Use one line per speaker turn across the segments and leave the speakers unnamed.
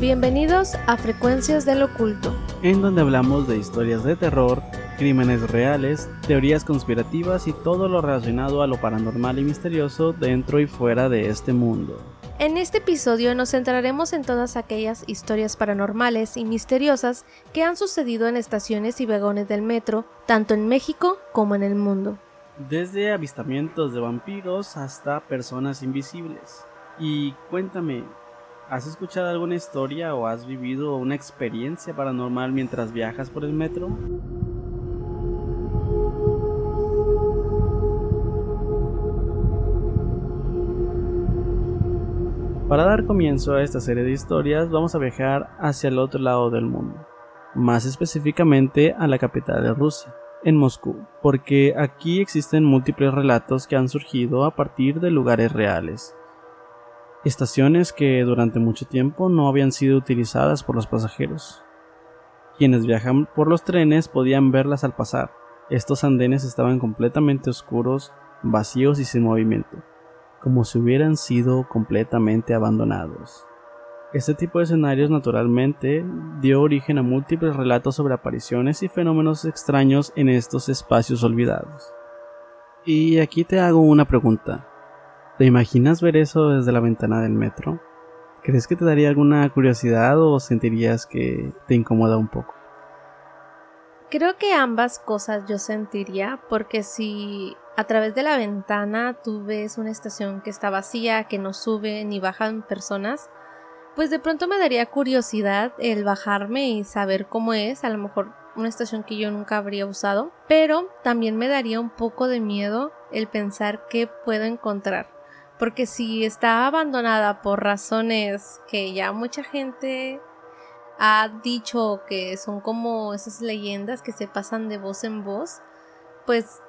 Bienvenidos a Frecuencias del Oculto,
en donde hablamos de historias de terror, crímenes reales, teorías conspirativas y todo lo relacionado a lo paranormal y misterioso dentro y fuera de este mundo.
En este episodio nos centraremos en todas aquellas historias paranormales y misteriosas que han sucedido en estaciones y vagones del metro, tanto en México como en el mundo.
Desde avistamientos de vampiros hasta personas invisibles. Y cuéntame, ¿has escuchado alguna historia o has vivido una experiencia paranormal mientras viajas por el metro? Para dar comienzo a esta serie de historias, vamos a viajar hacia el otro lado del mundo, más específicamente a la capital de Rusia, en Moscú, porque aquí existen múltiples relatos que han surgido a partir de lugares reales. Estaciones que durante mucho tiempo no habían sido utilizadas por los pasajeros. Quienes viajan por los trenes podían verlas al pasar. Estos andenes estaban completamente oscuros, vacíos y sin movimiento, como si hubieran sido completamente abandonados. Este tipo de escenarios naturalmente dio origen a múltiples relatos sobre apariciones y fenómenos extraños en estos espacios olvidados. Y aquí te hago una pregunta. ¿Te imaginas ver eso desde la ventana del metro? ¿Crees que te daría alguna curiosidad o sentirías que te incomoda un poco?
Creo que ambas cosas yo sentiría, porque si a través de la ventana tú ves una estación que está vacía, que no suben ni bajan personas, pues de pronto me daría curiosidad el bajarme y saber cómo es, a lo mejor una estación que yo nunca habría usado, pero también me daría un poco de miedo el pensar qué puedo encontrar, porque si está abandonada por razones que ya mucha gente ha dicho que son como esas leyendas que se pasan de voz en voz, pues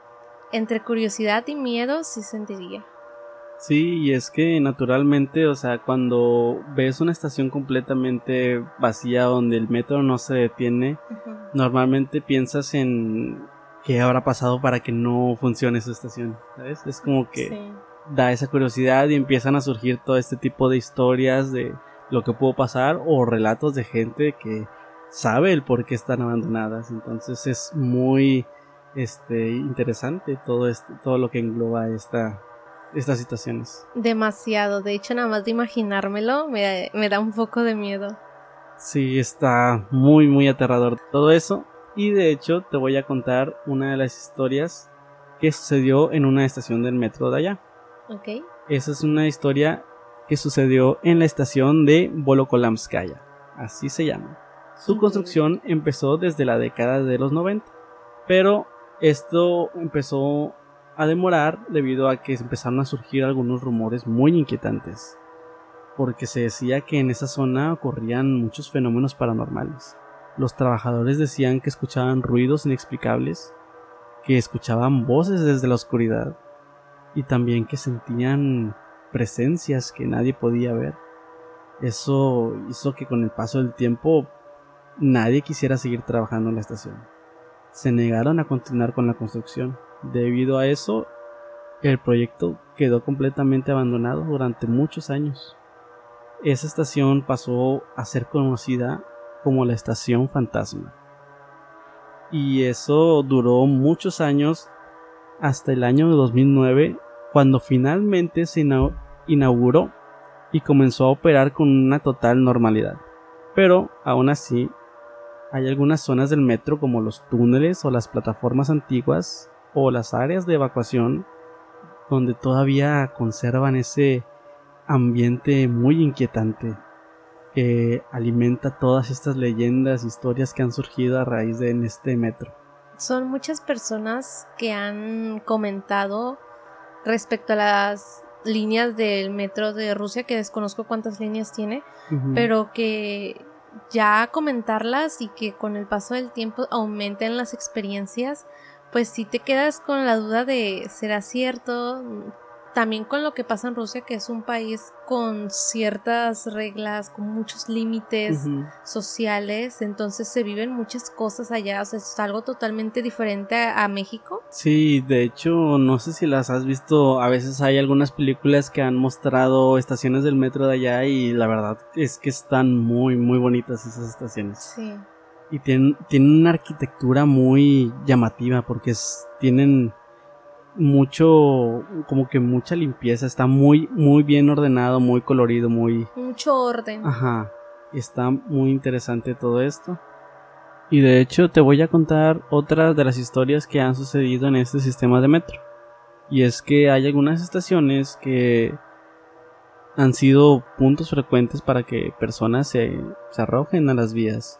entre curiosidad y miedo sí sentiría.
Sí, y es que naturalmente, cuando ves una estación completamente vacía donde el metro no se detiene, normalmente piensas en qué habrá pasado para que no funcione esa estación, ¿sabes? Es como que
Sí.
Da esa curiosidad y empiezan a surgir todo este tipo de historias de lo que pudo pasar o relatos de gente que sabe el por qué están abandonadas. Entonces es muy interesante todo lo que engloba estas situaciones.
Demasiado, de hecho nada más de imaginármelo me da un poco de miedo.
Sí, está muy muy aterrador todo eso. Y de hecho te voy a contar una de las historias que sucedió en una estación del metro de allá.
Ok.
Esa es una historia que sucedió en la estación de Volokolamskaya, así se llama. Su construcción empezó desde la década de los 90, pero esto empezó a demorar debido a que empezaron a surgir algunos rumores muy inquietantes, porque se decía que en esa zona ocurrían muchos fenómenos paranormales. Los trabajadores decían que escuchaban ruidos inexplicables, que escuchaban voces desde la oscuridad, y también que sentían presencias que nadie podía ver. Eso hizo que con el paso del tiempo nadie quisiera seguir trabajando en la estación. Se negaron a continuar con la construcción. Debido a eso, el proyecto quedó completamente abandonado durante muchos años. Esa estación pasó a ser conocida como la Estación Fantasma. Y eso duró muchos años hasta el año 2009, cuando finalmente se inauguró y comenzó a operar con una total normalidad. Pero aún así, hay algunas zonas del metro como los túneles o las plataformas antiguas o las áreas de evacuación donde todavía conservan ese ambiente muy inquietante que alimenta todas estas leyendas, historias que han surgido a raíz de en este metro.
Son muchas personas que han comentado respecto a las líneas del metro de Rusia, que desconozco cuántas líneas tiene, pero que ya comentarlas y que con el paso del tiempo aumenten las experiencias, pues sí te quedas con la duda de ¿será cierto? también con lo que pasa en Rusia, que es un país con ciertas reglas, con muchos límites sociales, entonces se viven muchas cosas allá, o sea, es algo totalmente diferente a México.
Sí, de hecho, no sé si las has visto, a veces hay algunas películas que han mostrado estaciones del metro de allá y la verdad es que están muy, muy bonitas esas estaciones.
Sí.
Y tienen una arquitectura muy llamativa porque tienen mucho, como que mucha limpieza, está muy, muy bien ordenado, muy colorido,
mucho orden.
Ajá, está muy interesante todo esto. Y de hecho te voy a contar otras de las historias que han sucedido en este sistema de metro. Y es que hay algunas estaciones que han sido puntos frecuentes para que personas se arrojen a las vías.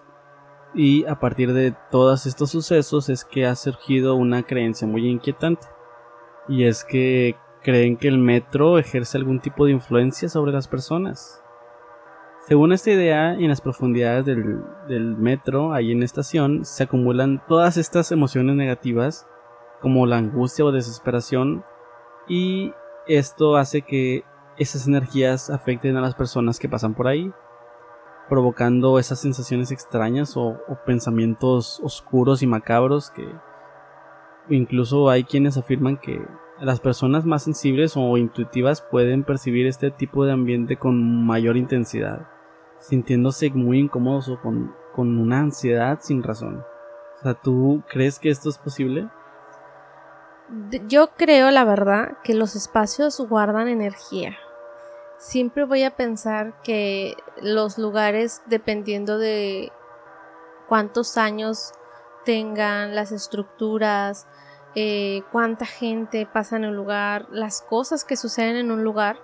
Y a partir de todos estos sucesos es que ha surgido una creencia muy inquietante. Y es que creen que el metro ejerce algún tipo de influencia sobre las personas. Según esta idea, en las profundidades del metro, ahí en la estación, se acumulan todas estas emociones negativas, como la angustia o desesperación, y esto hace que esas energías afecten a las personas que pasan por ahí, provocando esas sensaciones extrañas o pensamientos oscuros y macabros que incluso hay quienes afirman que las personas más sensibles o intuitivas pueden percibir este tipo de ambiente con mayor intensidad, sintiéndose muy incómodos o con una ansiedad sin razón. O sea, ¿tú crees que esto es posible?
Yo creo, la verdad, que los espacios guardan energía. Siempre voy a pensar que los lugares, dependiendo de cuántos años tengan las estructuras, cuánta gente pasa en un lugar, las cosas que suceden en un lugar,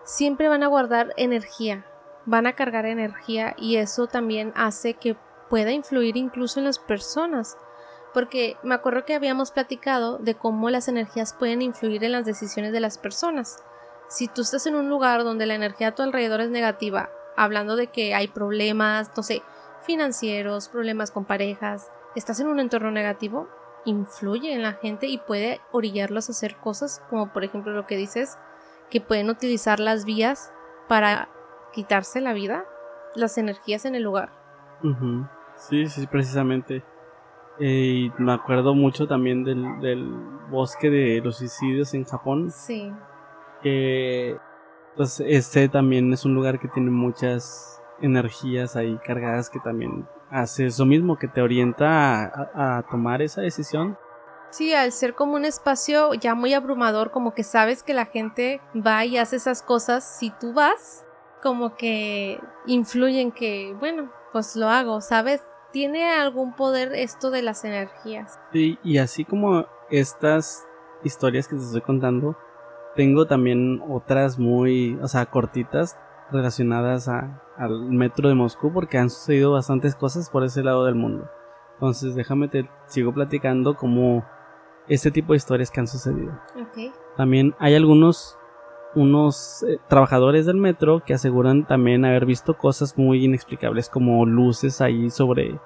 siempre van a guardar energía, van a cargar energía, y eso también hace que pueda influir incluso en las personas, porque me acuerdo que habíamos platicado de cómo las energías pueden influir en las decisiones de las personas. Si tú estás en un lugar donde la energía a tu alrededor es negativa, hablando de que hay problemas, no sé, financieros, problemas con parejas, estás en un entorno negativo, influye en la gente y puede orillarlos a hacer cosas como por ejemplo lo que dices, que pueden utilizar las vías para quitarse la vida, las energías en el lugar.
Sí, precisamente. Y me acuerdo mucho también del bosque de los suicidios en Japón.
Sí.
Que pues este también es un lugar que tiene muchas energías ahí cargadas, que también hace eso mismo, que te orienta a tomar esa decisión.
Sí, al ser como un espacio ya muy abrumador, como que sabes que la gente va y hace esas cosas, si tú vas, como que influye en que, bueno, pues lo hago, ¿sabes? Tiene algún poder esto de las energías.
Sí, y así como estas historias que te estoy contando, tengo también otras muy, cortitas, relacionadas al metro de Moscú, porque han sucedido bastantes cosas por ese lado del mundo. Entonces déjame te sigo platicando como este tipo de historias que han sucedido.
Okay.
También hay unos trabajadores del metro que aseguran también haber visto cosas muy inexplicables, como luces ahí sobre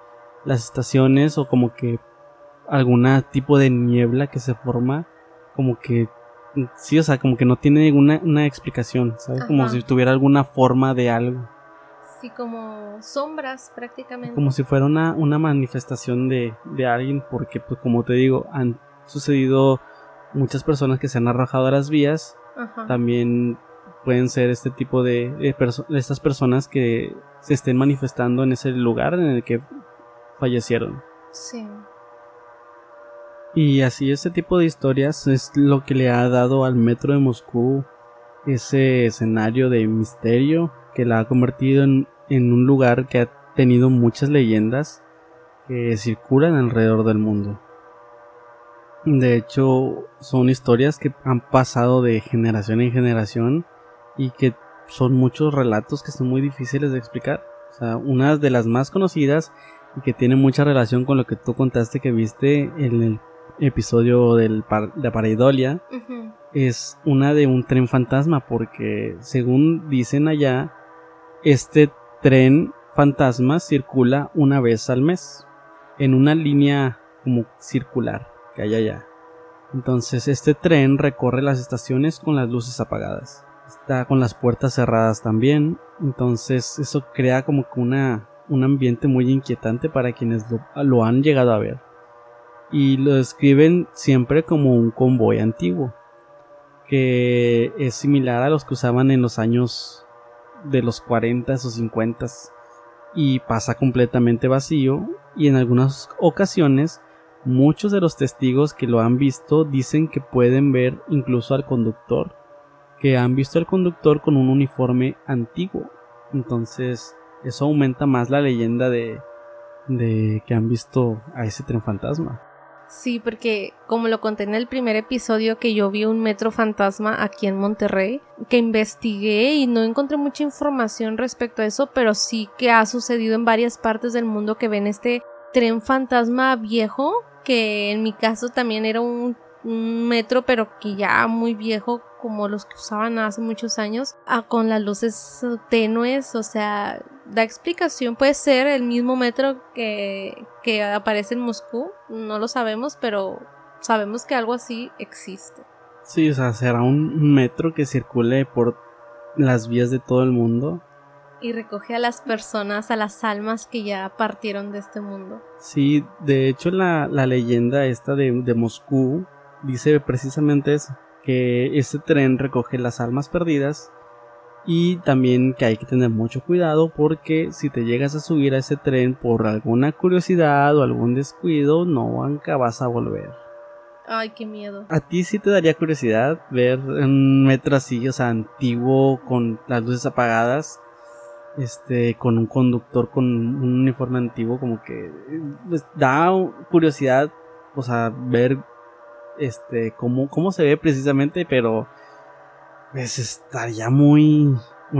las estaciones, o como que algún tipo de niebla que se forma, como que sí, como que no tiene una explicación, ¿sabes? Ajá. Como si tuviera alguna forma de algo.
Sí, como sombras prácticamente.
Como si fuera una manifestación de alguien, porque pues como te digo, han sucedido muchas personas que se han arrojado a las vías.
Ajá.
También pueden ser este tipo de estas personas que se estén manifestando en ese lugar en el que fallecieron.
Sí.
Y así este tipo de historias es lo que le ha dado al metro de Moscú ese escenario de misterio, que la ha convertido en un lugar que ha tenido muchas leyendas que circulan alrededor del mundo. De hecho, son historias que han pasado de generación en generación y que son muchos relatos que son muy difíciles de explicar. O sea, una de las más conocidas y que tiene mucha relación con lo que tú contaste que viste en el episodio de Pareidolia, uh-huh, es una de un tren fantasma, porque según dicen allá, este tren fantasma circula una vez al mes en una línea como circular que hay allá. Entonces este tren recorre las estaciones con las luces apagadas. Está con las puertas cerradas también. Entonces eso crea como que un ambiente muy inquietante para quienes lo han llegado a ver. Y lo describen siempre como un convoy antiguo, que es similar a los que usaban en los años de los 40 o 50 y pasa completamente vacío, y en algunas ocasiones muchos de los testigos que lo han visto dicen que pueden ver incluso al conductor, que han visto al conductor con un uniforme antiguo. Entonces eso aumenta más la leyenda de que han visto a ese tren fantasma.
Sí, porque como lo conté en el primer episodio, que yo vi un metro fantasma aquí en Monterrey, que investigué y no encontré mucha información respecto a eso, pero sí que ha sucedido en varias partes del mundo que ven este tren fantasma viejo, que en mi caso también era un metro, pero que ya muy viejo, como los que usaban hace muchos años, con las luces tenues. O sea, da explicación, puede ser el mismo metro que aparece en Moscú, no lo sabemos, pero sabemos que algo así existe.
Sí, o sea, será un metro que circule por las vías de todo el mundo
y recoge a las personas, a las almas que ya partieron de este mundo.
Sí, de hecho la leyenda esta de Moscú dice precisamente eso, que este tren recoge las almas perdidas, y también que hay que tener mucho cuidado porque si te llegas a subir a ese tren por alguna curiosidad o algún descuido, nunca vas a volver.
Ay, qué miedo.
¿A ti sí te daría curiosidad ver un metro así, o sea, antiguo, con las luces apagadas, con un conductor con un uniforme antiguo? Como que pues, da curiosidad, o sea, ver cómo se ve precisamente, pero pues estaría muy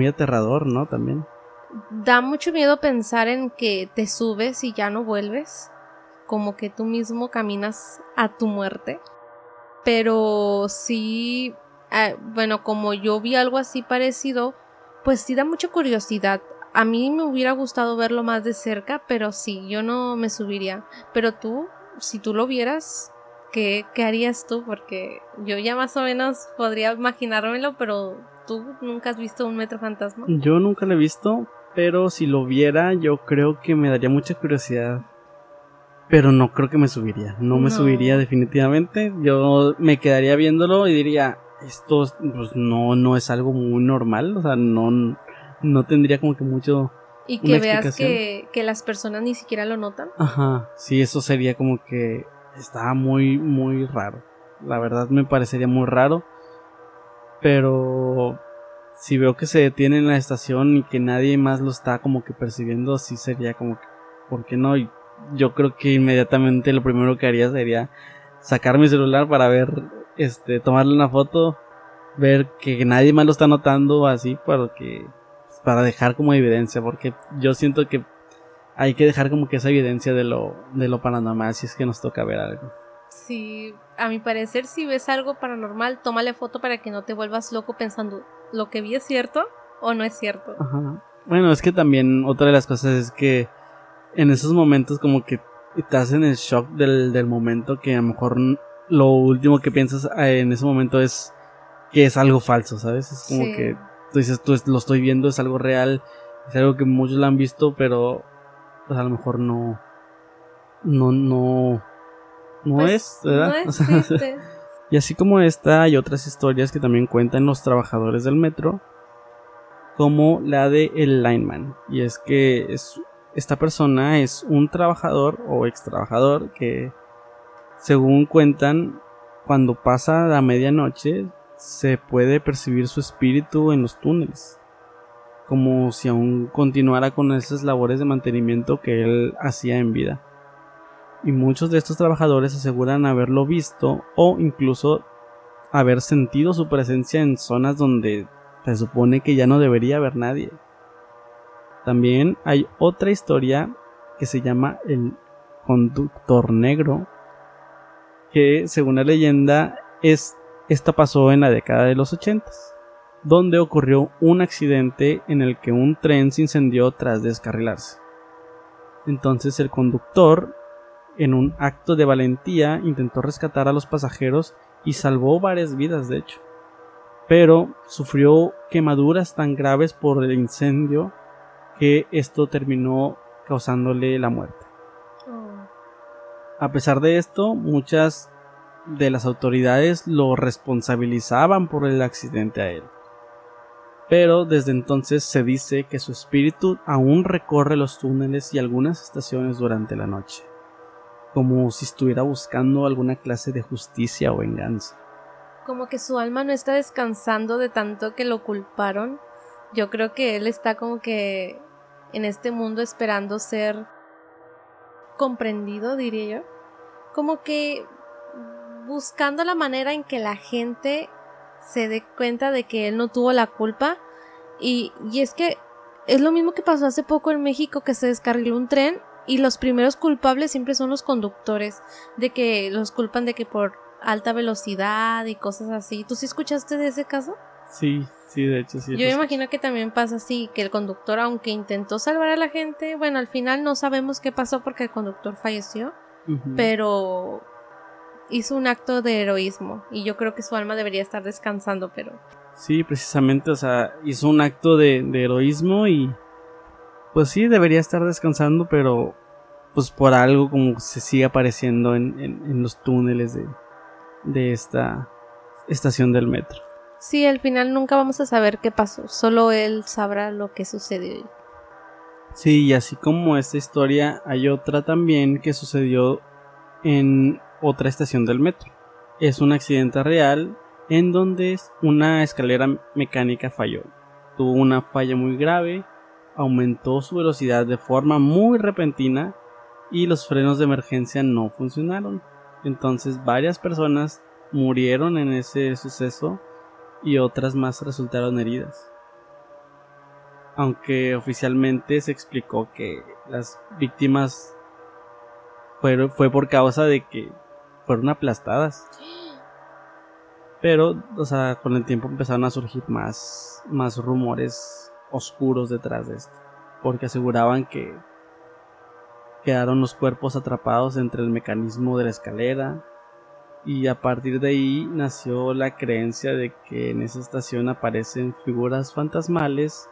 aterrador, ¿no? También
da mucho miedo pensar en que te subes y ya no vuelves, como que tú mismo caminas a tu muerte. Pero sí, bueno, como yo vi algo así parecido, pues sí da mucha curiosidad. A mí me hubiera gustado verlo más de cerca, pero sí, yo no me subiría. Pero tú, si tú lo vieras, ¿qué harías tú? Porque yo ya más o menos podría imaginármelo, pero tú nunca has visto un metro fantasma.
Yo nunca lo he visto, pero si lo viera yo creo que me daría mucha curiosidad. Pero no creo que me subiría. No me subiría definitivamente. Yo me quedaría viéndolo y diría, esto pues no es algo muy normal. O sea, no tendría como que mucho.
Y que veas que las personas ni siquiera lo notan.
Ajá, sí, eso sería como que está muy raro. La verdad me parecería muy raro. Pero si veo que se detiene en la estación y que nadie más lo está como que percibiendo, sí sería como que, ¿por qué no? Y yo creo que inmediatamente lo primero que haría sería sacar mi celular para ver, tomarle una foto, ver que nadie más lo está notando, así, para dejar como evidencia, porque yo siento que hay que dejar como que esa evidencia de lo paranormal si es que nos toca ver algo.
Sí, a mi parecer, si ves algo paranormal, tómale foto para que no te vuelvas loco pensando, ¿lo que vi es cierto o no es cierto?
Ajá. Bueno, es que también otra de las cosas es que en esos momentos como que estás en el shock del momento, que a lo mejor lo último que piensas en ese momento es que es algo falso, ¿sabes? Es como que tú dices, lo estoy viendo, es algo real, es algo que muchos lo han visto, pero pues a lo mejor no pues, es, ¿verdad?
No existe.
Y así como esta, hay otras historias que también cuentan los trabajadores del metro, como la de el lineman, y es que esta persona es un trabajador o ex trabajador que, según cuentan, cuando pasa la medianoche se puede percibir su espíritu en los túneles, como si aún continuara con esas labores de mantenimiento que él hacía en vida. Y muchos de estos trabajadores aseguran haberlo visto o incluso haber sentido su presencia en zonas donde se supone que ya no debería haber nadie. También hay otra historia que se llama el conductor negro, que según la leyenda esta pasó en la década de los 80, donde ocurrió un accidente en el que un tren se incendió tras descarrilarse. Entonces el conductor en un acto de valentía intentó rescatar a los pasajeros y salvó varias vidas, de hecho. Pero sufrió quemaduras tan graves por el incendio que esto terminó causándole la muerte. A pesar de esto, muchas de las autoridades lo responsabilizaban por el accidente a él. Pero desde entonces se dice que su espíritu aún recorre los túneles y algunas estaciones durante la noche, como si estuviera buscando alguna clase de justicia o venganza.
Como que su alma no está descansando de tanto que lo culparon. Yo creo que él está como que en este mundo esperando ser comprendido, diría yo. Como que buscando la manera en que la gente se dé cuenta de que él no tuvo la culpa. Y es que es lo mismo que pasó hace poco en México, que se descarriló un tren y los primeros culpables siempre son los conductores, de que los culpan de que por alta velocidad y cosas así. ¿Tú sí escuchaste de ese caso?
Sí, de hecho sí.
Yo me imagino que también pasa así, que el conductor, aunque intentó salvar a la gente, bueno, al final no sabemos qué pasó porque el conductor falleció, pero hizo un acto de heroísmo y yo creo que su alma debería estar descansando, pero...
Sí, precisamente, o sea, hizo un acto de heroísmo y pues sí, debería estar descansando, pero pues por algo como se sigue apareciendo en los túneles de esta estación del metro.
Sí, al final nunca vamos a saber qué pasó, solo él sabrá lo que sucedió.
Sí, y así como esta historia, hay otra también que sucedió en otra estación del metro. Es un accidente real en donde una escalera mecánica falló. Tuvo una falla muy grave, aumentó su velocidad de forma muy repentina y los frenos de emergencia no funcionaron. Entonces varias personas murieron en ese suceso y otras más resultaron heridas. Aunque oficialmente se explicó que las víctimas fue por causa de que fueron aplastadas. Pero, o sea, con el tiempo empezaron a surgir más rumores oscuros detrás de esto, porque aseguraban que quedaron los cuerpos atrapados entre el mecanismo de la escalera, y a partir de ahí nació la creencia de que en esa estación aparecen figuras fantasmales,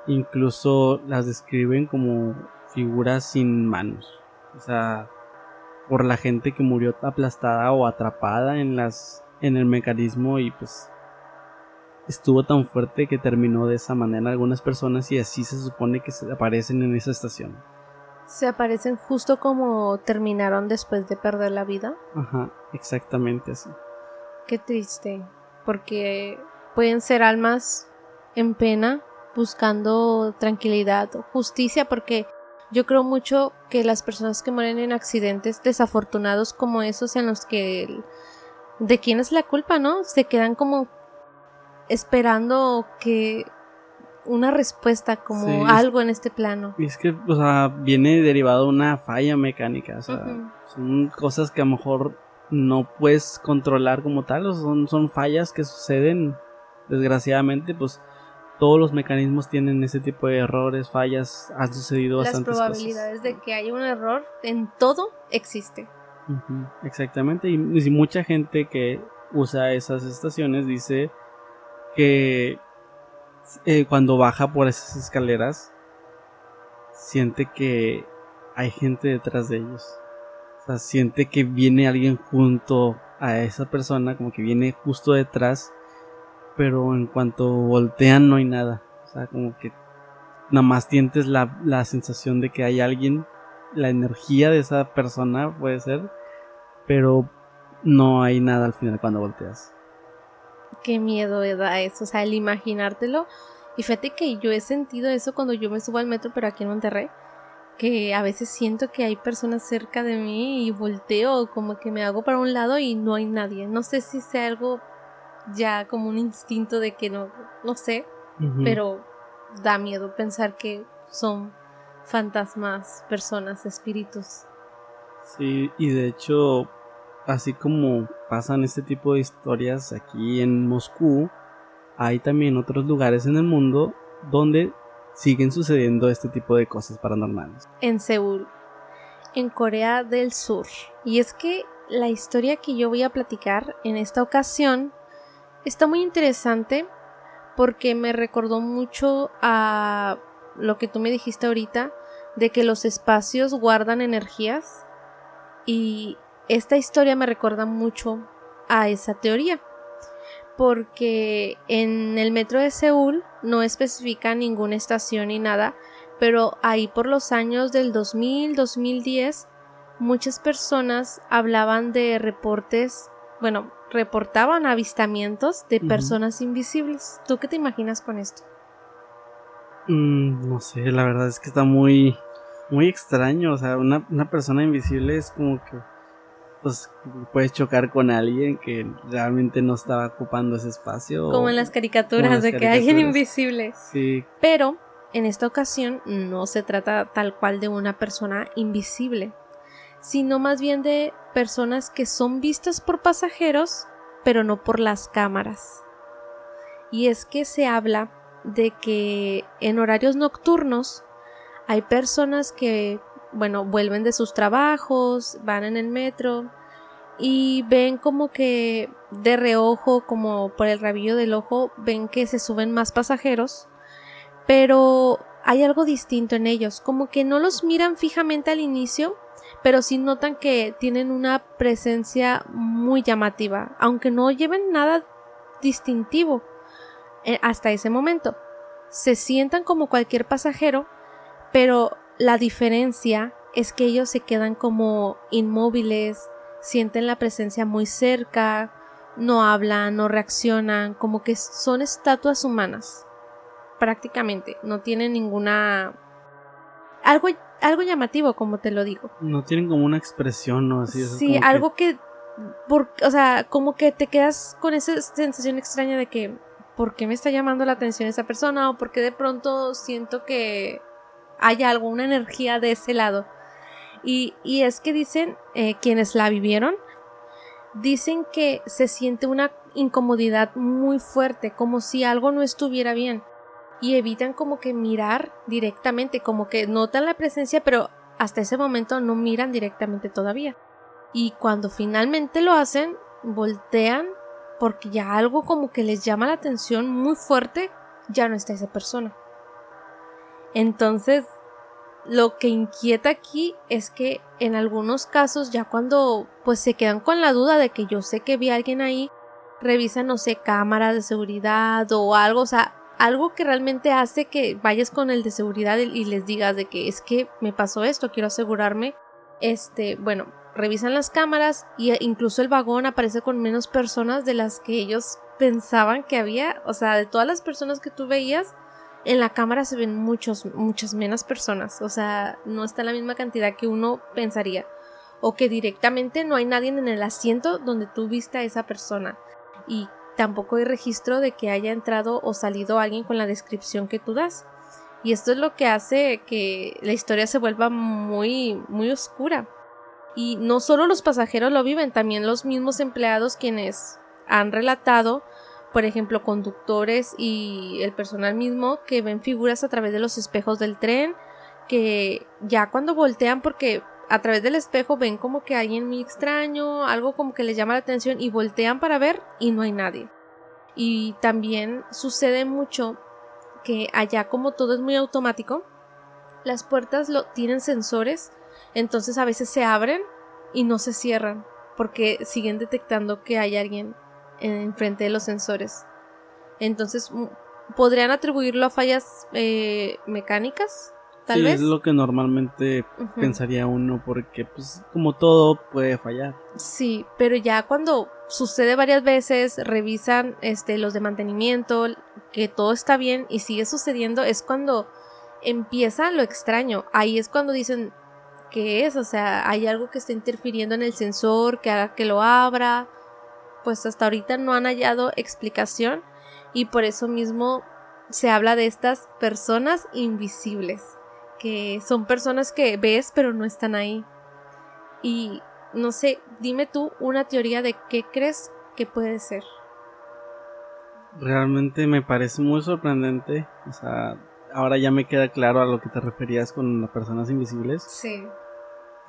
incluso las describen como figuras sin manos, o sea, por la gente que murió aplastada o atrapada en el mecanismo, y pues estuvo tan fuerte que terminó de esa manera algunas personas, y así se supone que se aparecen en esa estación.
¿Se aparecen justo como terminaron después de perder la vida?
Ajá, exactamente así.
Qué triste, porque pueden ser almas en pena, buscando tranquilidad o justicia, porque yo creo mucho que las personas que mueren en accidentes desafortunados como esos, en los que ¿de quién es la culpa, no? Se quedan como esperando que una respuesta, como sí, algo en este plano.
Y es que, o sea, viene derivado de una falla mecánica, o sea, son cosas que a lo mejor no puedes controlar como tal, o son fallas que suceden, desgraciadamente, pues todos los mecanismos tienen ese tipo de errores, fallas, han sucedido bastantes cosas.
Las probabilidades de que haya un error en todo existe.
Exactamente, y mucha gente que usa esas estaciones dice que cuando baja por esas escaleras siente que hay gente detrás de ellos, o sea, siente que viene alguien junto a esa persona, como que viene justo detrás, pero en cuanto voltean no hay nada, o sea, como que nada más sientes la sensación de que hay alguien, la energía de esa persona puede ser, pero no hay nada al final cuando volteas.
Qué miedo da eso, o sea, el imaginártelo. Y fíjate que yo he sentido eso cuando yo me subo al metro, pero aquí en Monterrey, que a veces siento que hay personas cerca de mí y volteo, como que me hago para un lado y no hay nadie. No sé si sea algo ya como un instinto de que no sé, pero da miedo pensar que son fantasmas, personas, espíritus.
Sí, y de hecho, así como pasan este tipo de historias aquí en Moscú, hay también otros lugares en el mundo donde siguen sucediendo este tipo de cosas paranormales.
En Seúl. en Corea del Sur. Y es que la historia que yo voy a platicar en esta ocasión está muy interesante porque me recordó mucho a lo que tú me dijiste ahorita, de que los espacios guardan energías, y esta historia me recuerda mucho a esa teoría, porque en el metro de Seúl no especifica ninguna estación ni nada, pero ahí por los años del 2000-2010 muchas personas hablaban de reportaban avistamientos de personas invisibles. ¿Tú qué te imaginas con esto?
No sé, la verdad es que está muy, muy extraño. O sea, una persona invisible es como que pues puedes chocar con alguien que realmente no estaba ocupando ese espacio.
Como en las caricaturas de que alguien invisible.
Sí.
Pero en esta ocasión no se trata tal cual de una persona invisible, sino más bien de personas que son vistas por pasajeros, pero no por las cámaras. Y es que se habla de que en horarios nocturnos hay personas que, vuelven de sus trabajos, van en el metro y ven como que de reojo, como por el rabillo del ojo, ven que se suben más pasajeros, pero hay algo distinto en ellos, como que no los miran fijamente al inicio, pero sí notan que tienen una presencia muy llamativa, aunque no lleven nada distintivo hasta ese momento. Se sientan como cualquier pasajero, pero la diferencia es que ellos se quedan como inmóviles, sienten la presencia muy cerca, no hablan, no reaccionan, como que son estatuas humanas. Prácticamente, no tienen ninguna... Algo llamativo, como te lo digo.
No tienen como una expresión, ¿no? Así,
sí,
como
algo que... o sea, como que te quedas con esa sensación extraña de que ¿por qué me está llamando la atención esa persona? O por qué de pronto siento que hay algo, una energía de ese lado. Y es que dicen, quienes la vivieron, dicen que se siente una incomodidad muy fuerte, como si algo no estuviera bien. Y evitan como que mirar directamente, como que notan la presencia, pero hasta ese momento no miran directamente todavía. Y cuando finalmente lo hacen, voltean porque ya algo como que les llama la atención muy fuerte, ya no está esa persona. Entonces, lo que inquieta aquí es que en algunos casos, ya cuando pues se quedan con la duda de que yo sé que vi a alguien ahí, revisan, no sé, cámaras de seguridad o algo, o sea, algo que realmente hace que vayas con el de seguridad y les digas de que es que me pasó esto, quiero asegurarme. Revisan las cámaras y incluso el vagón aparece con menos personas de las que ellos pensaban que había. O sea, de todas las personas que tú veías, en la cámara se ven muchas menos personas. O sea, no está la misma cantidad que uno pensaría. O que directamente no hay nadie en el asiento donde tú viste a esa persona. Y tampoco hay registro de que haya entrado o salido alguien con la descripción que tú das. Y esto es lo que hace que la historia se vuelva muy, muy oscura. Y no solo los pasajeros lo viven, también los mismos empleados quienes han relatado, por ejemplo, conductores y el personal mismo, que ven figuras a través de los espejos del tren, que ya cuando voltean, porque a través del espejo ven como que alguien muy extraño, algo como que les llama la atención y voltean para ver y no hay nadie. Y también sucede mucho que allá, como todo es muy automático, las puertas tienen sensores, entonces a veces se abren y no se cierran porque siguen detectando que hay alguien enfrente de los sensores. Entonces podrían atribuirlo a fallas mecánicas, tal vez.
Sí, es lo que normalmente pensaría uno, porque pues como todo puede fallar.
Sí, pero ya cuando sucede varias veces, revisan los de mantenimiento, que todo está bien y sigue sucediendo, es cuando empieza lo extraño. Ahí es cuando dicen, ¿qué es? O sea, hay algo que está interfiriendo en el sensor, que haga que lo abra. Pues hasta ahorita no han hallado explicación y por eso mismo se habla de estas personas invisibles, que son personas que ves pero no están ahí. Y no sé, dime tú una teoría de qué crees que puede ser.
Realmente me parece muy sorprendente. O sea, ahora ya me queda claro a lo que te referías con las personas invisibles.
Sí.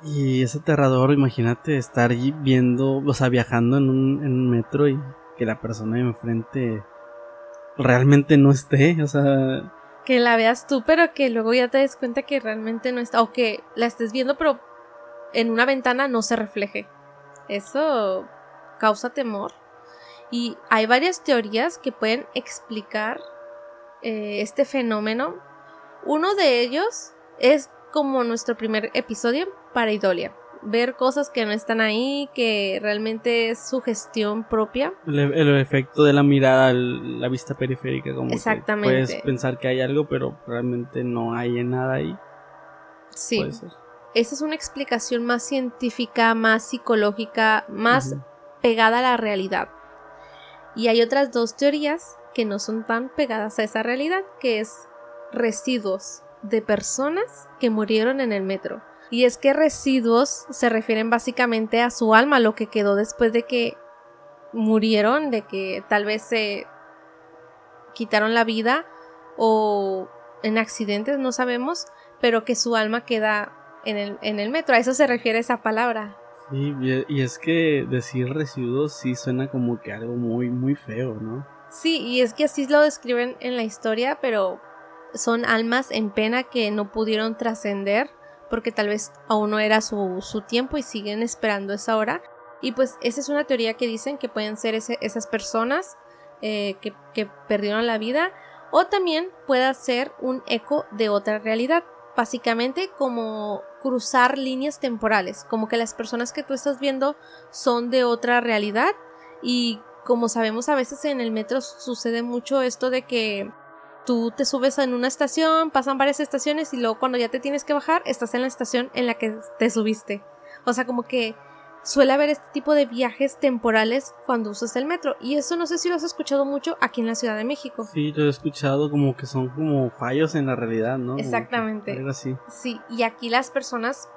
Y es aterrador, imagínate estar viendo, o sea, viajando en un metro y que la persona de enfrente realmente no esté, o sea...
Que la veas tú, pero que luego ya te des cuenta que realmente no está, o que la estés viendo, pero en una ventana no se refleje. Eso causa temor. Y hay varias teorías que pueden explicar este fenómeno. Uno de ellos es como nuestro primer episodio, pareidolia. Ver cosas que no están ahí, que realmente es sugestión propia.
El efecto de la mirada, la vista periférica, como
exactamente.
que puedes pensar que hay algo, pero realmente no hay nada ahí.
Sí.
Puede ser.
Esa es una explicación más científica, más psicológica, más pegada a la realidad. Y hay otras dos teorías que no son tan pegadas a esa realidad, que es residuos de personas que murieron en el metro. Y es que residuos se refieren básicamente a su alma, lo que quedó después de que murieron, de que tal vez se quitaron la vida o en accidentes, no sabemos, pero que su alma queda en el metro. A eso se refiere esa palabra.
Sí, y es que decir residuos sí suena como que algo muy, muy feo, ¿no?
Sí, y es que así lo describen en la historia, pero son almas en pena que no pudieron trascender porque tal vez aún no era su tiempo y siguen esperando esa hora. Y pues esa es una teoría que dicen que pueden ser esas personas que perdieron la vida, o también pueda ser un eco de otra realidad. Básicamente como cruzar líneas temporales, como que las personas que tú estás viendo son de otra realidad. Y como sabemos, a veces en el metro sucede mucho esto de que tú te subes en una estación, pasan varias estaciones y luego cuando ya te tienes que bajar, estás en la estación en la que te subiste. O sea, como que suele haber este tipo de viajes temporales cuando usas el metro. Y eso no sé si lo has escuchado mucho aquí en la Ciudad de México.
Sí, lo he escuchado como que son como fallos en la realidad, ¿no?
Exactamente.
Algo así.
Sí, y aquí las personas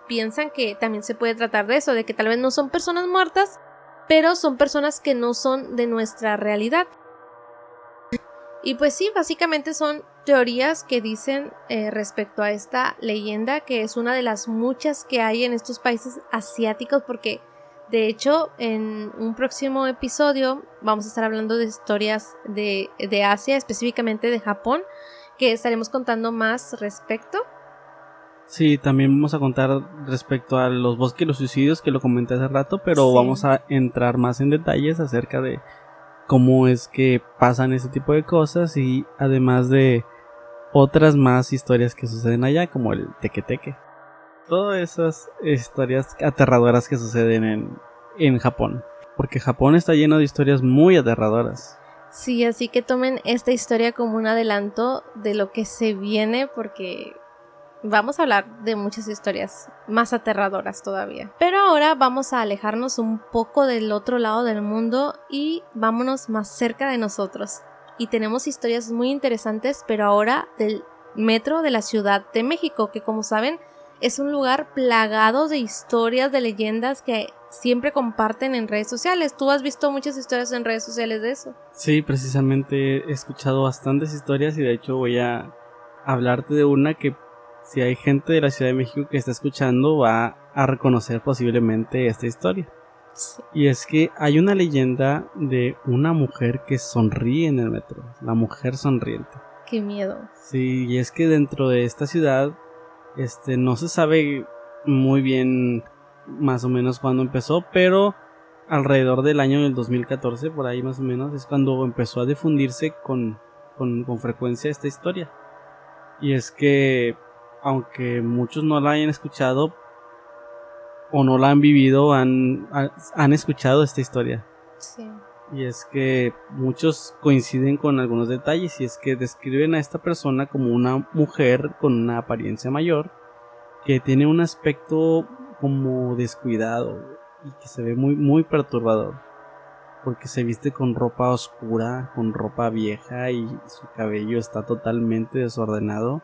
piensan que también se puede tratar de eso, de que tal vez no son personas muertas, pero son personas que no son de nuestra realidad. Y pues sí, básicamente son teorías que dicen respecto a esta leyenda, que es una de las muchas que hay en estos países asiáticos, porque de hecho en un próximo episodio vamos a estar hablando de historias de Asia, específicamente de Japón, que estaremos contando más respecto.
Sí, también vamos a contar respecto a los bosques y los suicidios, que lo comenté hace rato, pero vamos a entrar más en detalles acerca de cómo es que pasan ese tipo de cosas y además de otras más historias que suceden allá, como el teque-teque. Todas esas historias aterradoras que suceden en Japón, porque Japón está lleno de historias muy aterradoras.
Sí, así que tomen esta historia como un adelanto de lo que se viene, porque vamos a hablar de muchas historias más aterradoras todavía. Pero ahora vamos a alejarnos un poco del otro lado del mundo y vámonos más cerca de nosotros. Y tenemos historias muy interesantes, pero ahora del metro de la Ciudad de México, que como saben es un lugar plagado de historias, de leyendas que siempre comparten en redes sociales. Tú has visto muchas historias en redes sociales de eso.
Sí, precisamente he escuchado bastantes historias y de hecho voy a hablarte de una que si hay gente de la Ciudad de México que está escuchando va a reconocer posiblemente esta historia.
Sí.
Y es que hay una leyenda de una mujer que sonríe en el metro, la mujer sonriente.
Qué miedo.
Sí, y es que dentro de esta ciudad no se sabe muy bien más o menos cuándo empezó, pero alrededor del año del 2014, por ahí más o menos, es cuando empezó a difundirse con frecuencia esta historia. Y es que aunque muchos no la hayan escuchado o no la han vivido, han escuchado esta historia.
Sí.
Y es que muchos coinciden con algunos detalles, y es que describen a esta persona como una mujer con una apariencia mayor, que tiene un aspecto como descuidado y que se ve muy, muy perturbador, porque se viste con ropa oscura, con ropa vieja, y su cabello está totalmente desordenado.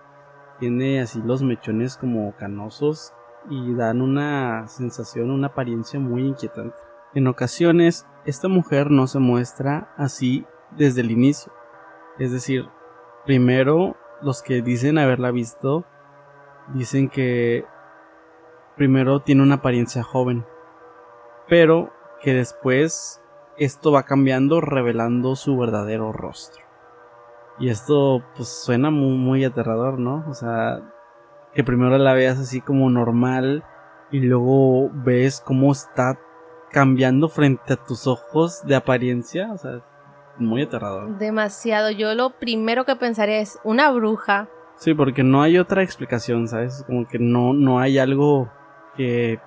Tiene así los mechones como canosos y dan una sensación, una apariencia muy inquietante. En ocasiones, esta mujer no se muestra así desde el inicio. Es decir, primero los que dicen haberla visto dicen que primero tiene una apariencia joven, pero que después esto va cambiando, revelando su verdadero rostro. Y esto pues suena muy, muy aterrador, ¿no? O sea, que primero la veas así como normal y luego ves cómo está cambiando frente a tus ojos de apariencia. O sea, muy aterrador.
Demasiado. Yo lo primero que pensaría es una bruja.
Sí, porque no hay otra explicación, ¿sabes? Como que no hay algo que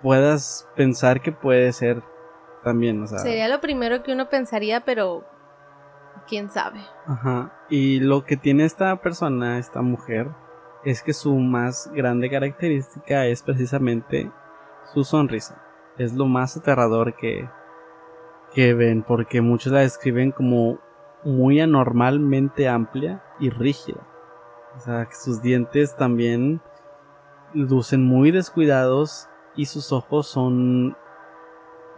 puedas pensar que puede ser también, o sea.
Sería lo primero que uno pensaría, pero quién sabe.
Ajá. Y lo que tiene esta persona, esta mujer, es que su más grande característica es precisamente su sonrisa. Es lo más aterrador que ven, porque muchos la describen como muy anormalmente amplia y rígida. O sea, que sus dientes también lucen muy descuidados y sus ojos son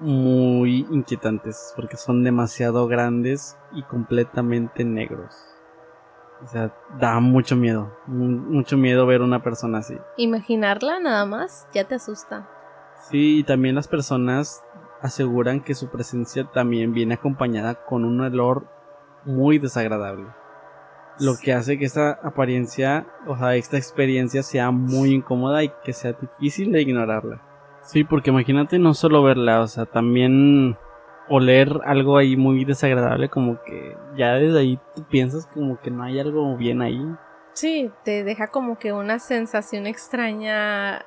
muy inquietantes porque son demasiado grandes y completamente negros. O sea, da mucho miedo, mucho miedo ver una persona así.
Imaginarla nada más ya te asusta.
Sí, y también las personas aseguran que su presencia también viene acompañada con un olor muy desagradable. Lo que hace que esta apariencia, o sea, esta experiencia sea muy incómoda y que sea difícil de ignorarla. Sí, porque imagínate no solo verla, o sea, también oler algo ahí muy desagradable, como que ya desde ahí tú piensas como que no hay algo bien ahí.
Sí, te deja como que una sensación extraña.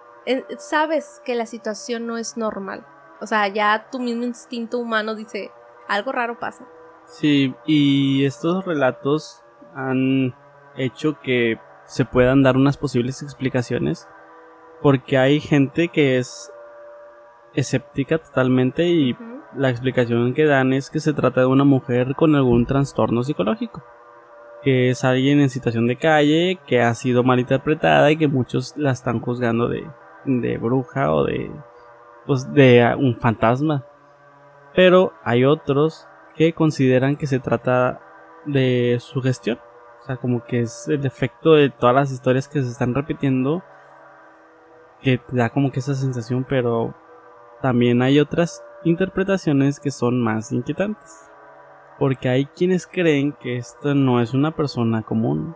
Sabes que la situación no es normal. O sea, ya tu mismo instinto humano dice, algo raro pasa.
Sí, y estos relatos han hecho que se puedan dar unas posibles explicaciones, porque hay gente que es escéptica totalmente y la explicación que dan es que se trata de una mujer con algún trastorno psicológico, que es alguien en situación de calle, que ha sido malinterpretada y que muchos la están juzgando de bruja o de un fantasma. Pero hay otros que consideran que se trata de sugestión, o sea, como que es el efecto de todas las historias que se están repitiendo que te da como que esa sensación, pero también hay otras interpretaciones que son más inquietantes, porque hay quienes creen que esta no es una persona común,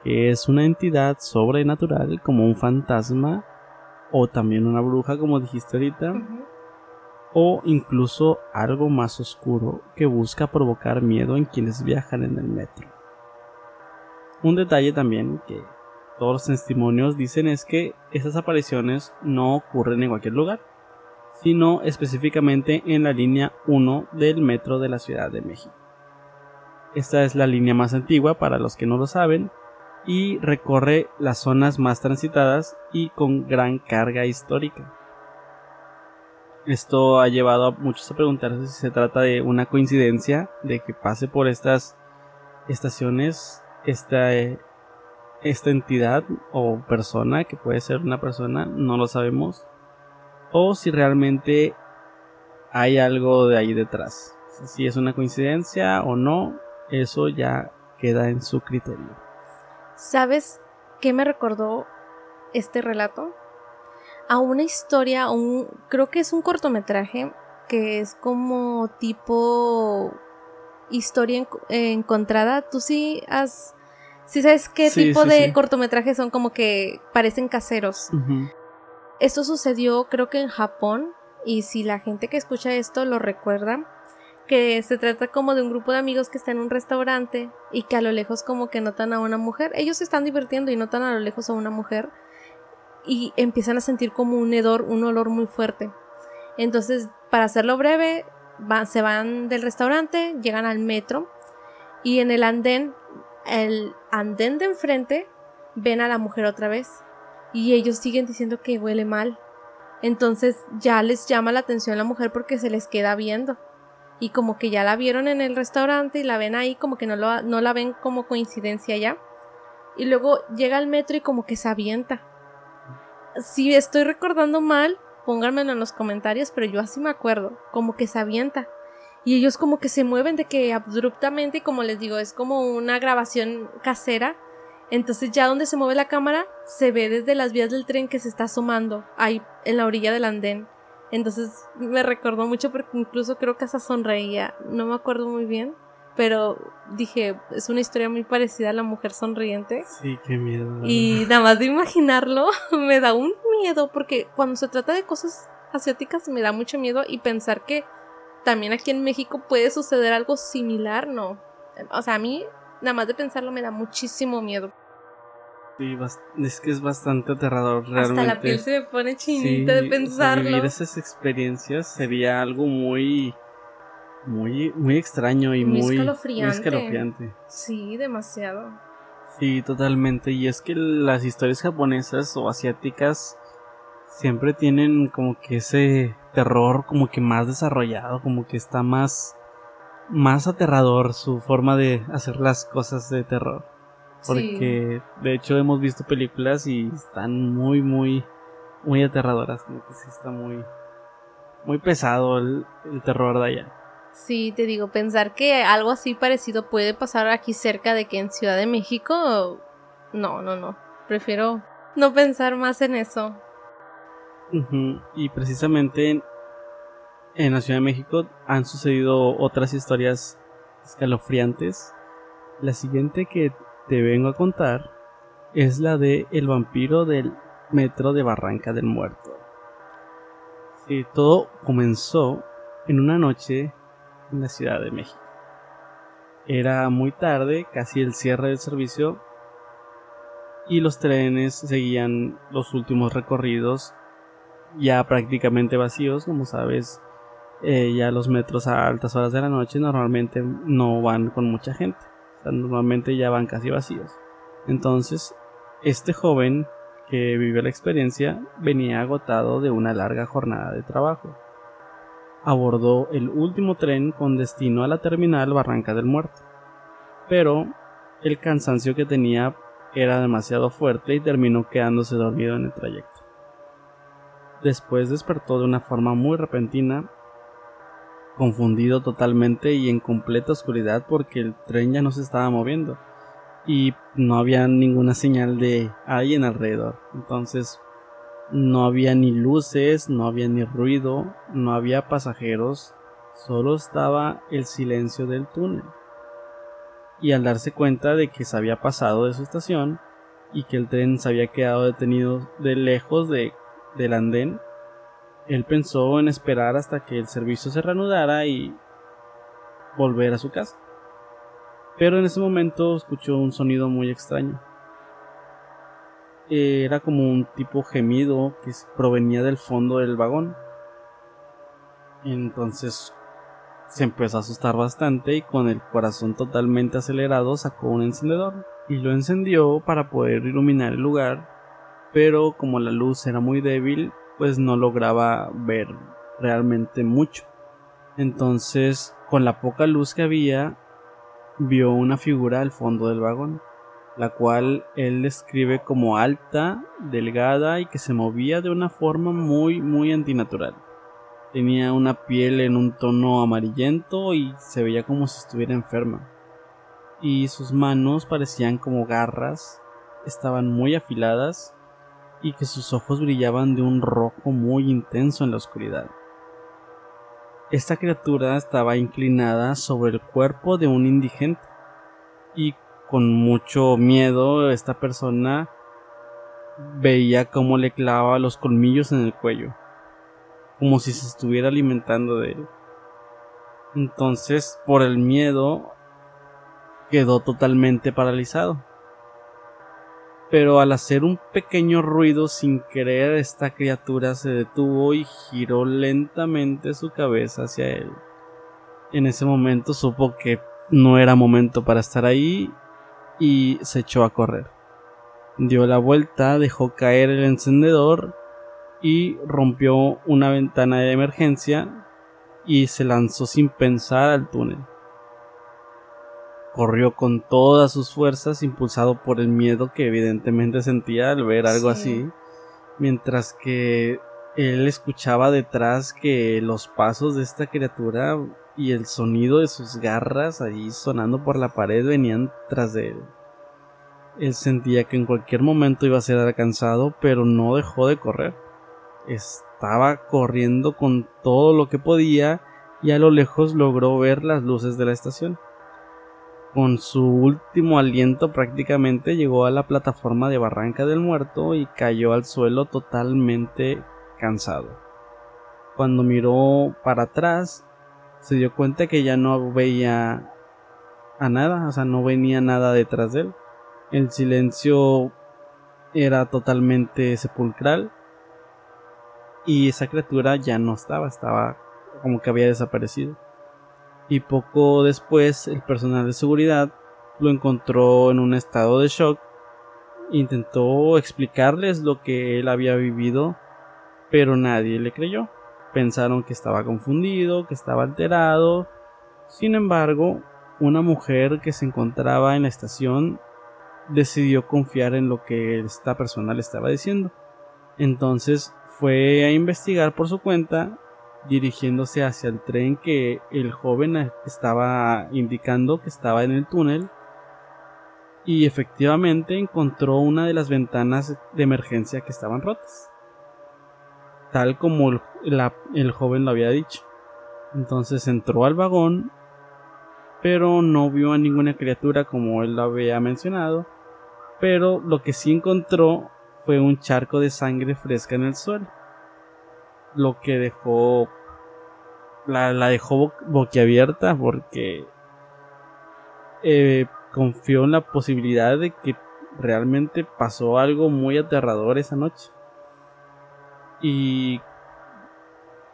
que es una entidad sobrenatural como un fantasma o también una bruja como dijiste ahorita, o incluso algo más oscuro que busca provocar miedo en quienes viajan en el metro. Un detalle también que todos los testimonios dicen es que estas apariciones no ocurren en cualquier lugar, sino específicamente en la línea 1 del metro de la Ciudad de México. Esta es la línea más antigua para los que no lo saben y recorre las zonas más transitadas y con gran carga histórica. Esto ha llevado a muchos a preguntarse si se trata de una coincidencia de que pase por estas estaciones esta entidad o persona, que puede ser una persona, no lo sabemos, o si realmente hay algo de ahí detrás. Si es una coincidencia o no, eso ya queda en su criterio.
¿Sabes qué me recordó este relato? A una historia, creo que es un cortometraje que es como tipo historia encontrada. ¿Tú sí sabes qué tipo de cortometrajes son, como que parecen caseros? Esto sucedió creo que en Japón, y si la gente que escucha esto lo recuerda, que se trata como de un grupo de amigos que está en un restaurante y que a lo lejos como que notan a una mujer. Ellos se están divirtiendo y notan a lo lejos a una mujer y empiezan a sentir como un olor muy fuerte. Entonces, para hacerlo breve, se van del restaurante, llegan al metro y en el andén de enfrente, ven a la mujer otra vez y ellos siguen diciendo que huele mal. Entonces ya les llama la atención la mujer porque se les queda viendo y como que ya la vieron en el restaurante y la ven ahí, como que no la ven como coincidencia ya, y luego llega al metro y como que se avienta. Si estoy recordando mal, pónganmelo en los comentarios, pero yo así me acuerdo, como que se avienta y ellos como que se mueven de que abruptamente, y como les digo, es como una grabación casera Entonces ya donde se mueve la cámara se ve desde las vías del tren que se está asomando ahí en la orilla del andén. Entonces me recordó mucho porque incluso creo que hasta sonreía, no me acuerdo muy bien, pero dije, es una historia muy parecida a La mujer sonriente.
Sí, qué miedo.
Y nada más de imaginarlo me da un miedo, porque cuando se trata de cosas asiáticas me da mucho miedo, y pensar que también aquí en México puede suceder algo similar, no. O sea, a mí nada más de pensarlo me da muchísimo miedo.
Sí, es que es bastante aterrador realmente.
Hasta la piel se me pone chinita de pensarlo.
Vivir esas experiencias sería algo muy extraño y muy escalofriante.
Sí, demasiado.
Sí, totalmente. Y es que las historias japonesas o asiáticas siempre tienen como que ese terror como que más desarrollado, como que está más aterrador su forma de hacer las cosas de terror. Porque de hecho hemos visto películas y están muy aterradoras, como que sí está muy pesado el terror de allá.
Sí, te digo, pensar que algo así parecido puede pasar aquí cerca de que en Ciudad de México, no, prefiero no pensar más en eso.
Y precisamente en la Ciudad de México han sucedido otras historias escalofriantes. La siguiente que te vengo a contar es la de el vampiro del metro de Barranca del Muerto. Sí, todo comenzó en una noche en la Ciudad de México. Era muy tarde, casi el cierre del servicio, y los trenes seguían los últimos recorridos ya prácticamente vacíos. Como sabes, ya los metros a altas horas de la noche normalmente no van con mucha gente. Normalmente ya van casi vacíos. Entonces, este joven que vivió la experiencia venía agotado de una larga jornada de trabajo. Abordó el último tren con destino a la terminal Barranca del Muerto, pero el cansancio que tenía era demasiado fuerte y terminó quedándose dormido en el trayecto. Después despertó de una forma muy repentina, confundido totalmente y en completa oscuridad, porque el tren ya no se estaba moviendo y no había ninguna señal de alguien alrededor. Entonces no había ni luces, no había ni ruido, no había pasajeros, solo estaba el silencio del túnel. Y al darse cuenta de que se había pasado de su estación y que el tren se había quedado detenido de lejos del andén, él pensó en esperar hasta que el servicio se reanudara y volver a su casa. Pero en ese momento escuchó un sonido muy extraño. Era como un tipo gemido que provenía del fondo del vagón. Entonces se empezó a asustar bastante y con el corazón totalmente acelerado sacó un encendedor y lo encendió para poder iluminar el lugar, pero como la luz era muy débil, pues no lograba ver realmente mucho. Entonces, con la poca luz que había, vio una figura al fondo del vagón, la cual él describe como alta, delgada y que se movía de una forma muy antinatural. Tenía una piel en un tono amarillento y se veía como si estuviera enferma. Y sus manos parecían como garras, estaban muy afiladas y que sus ojos brillaban de un rojo muy intenso en la oscuridad. Esta criatura estaba inclinada sobre el cuerpo de un indigente y con mucho miedo esta persona veía cómo le clavaba los colmillos en el cuello, como si se estuviera alimentando de él. Entonces, por el miedo, quedó totalmente paralizado. Pero al hacer un pequeño ruido sin querer, esta criatura se detuvo y giró lentamente su cabeza hacia él. En ese momento supo que no era momento para estar ahí y se echó a correr. Dio la vuelta, dejó caer el encendedor y rompió una ventana de emergencia y se lanzó sin pensar al túnel. Corrió con todas sus fuerzas, impulsado por el miedo que evidentemente sentía al ver algo así, mientras que él escuchaba detrás que los pasos de esta criatura y el sonido de sus garras ahí sonando por la pared venían tras de él. Él sentía que en cualquier momento iba a ser alcanzado, pero no dejó de correr. Estaba corriendo con todo lo que podía y a lo lejos logró ver las luces de la estación. Con su último aliento prácticamente llegó a la plataforma de Barranca del Muerto y cayó al suelo totalmente cansado. Cuando miró para atrás, se dio cuenta que ya no veía a nada, o sea, no venía nada detrás de él. El silencio era totalmente sepulcral y esa criatura ya no estaba como que había desaparecido. Y poco después el personal de seguridad lo encontró en un estado de shock. Intentó explicarles lo que él había vivido, pero nadie le creyó. Pensaron que estaba confundido, que estaba alterado. Sin embargo, una mujer que se encontraba en la estación decidió confiar en lo que esta persona le estaba diciendo. Entonces fue a investigar por su cuenta, dirigiéndose hacia el tren que el joven estaba indicando que estaba en el túnel, y efectivamente encontró una de las ventanas de emergencia que estaban rotas, tal como el joven lo había dicho. Entonces entró al vagón, pero no vio a ninguna criatura como él lo había mencionado, pero lo que sí encontró fue un charco de sangre fresca en el suelo, lo que dejó la dejó boquiabierta, porque confió en la posibilidad de que realmente pasó algo muy aterrador esa noche. Y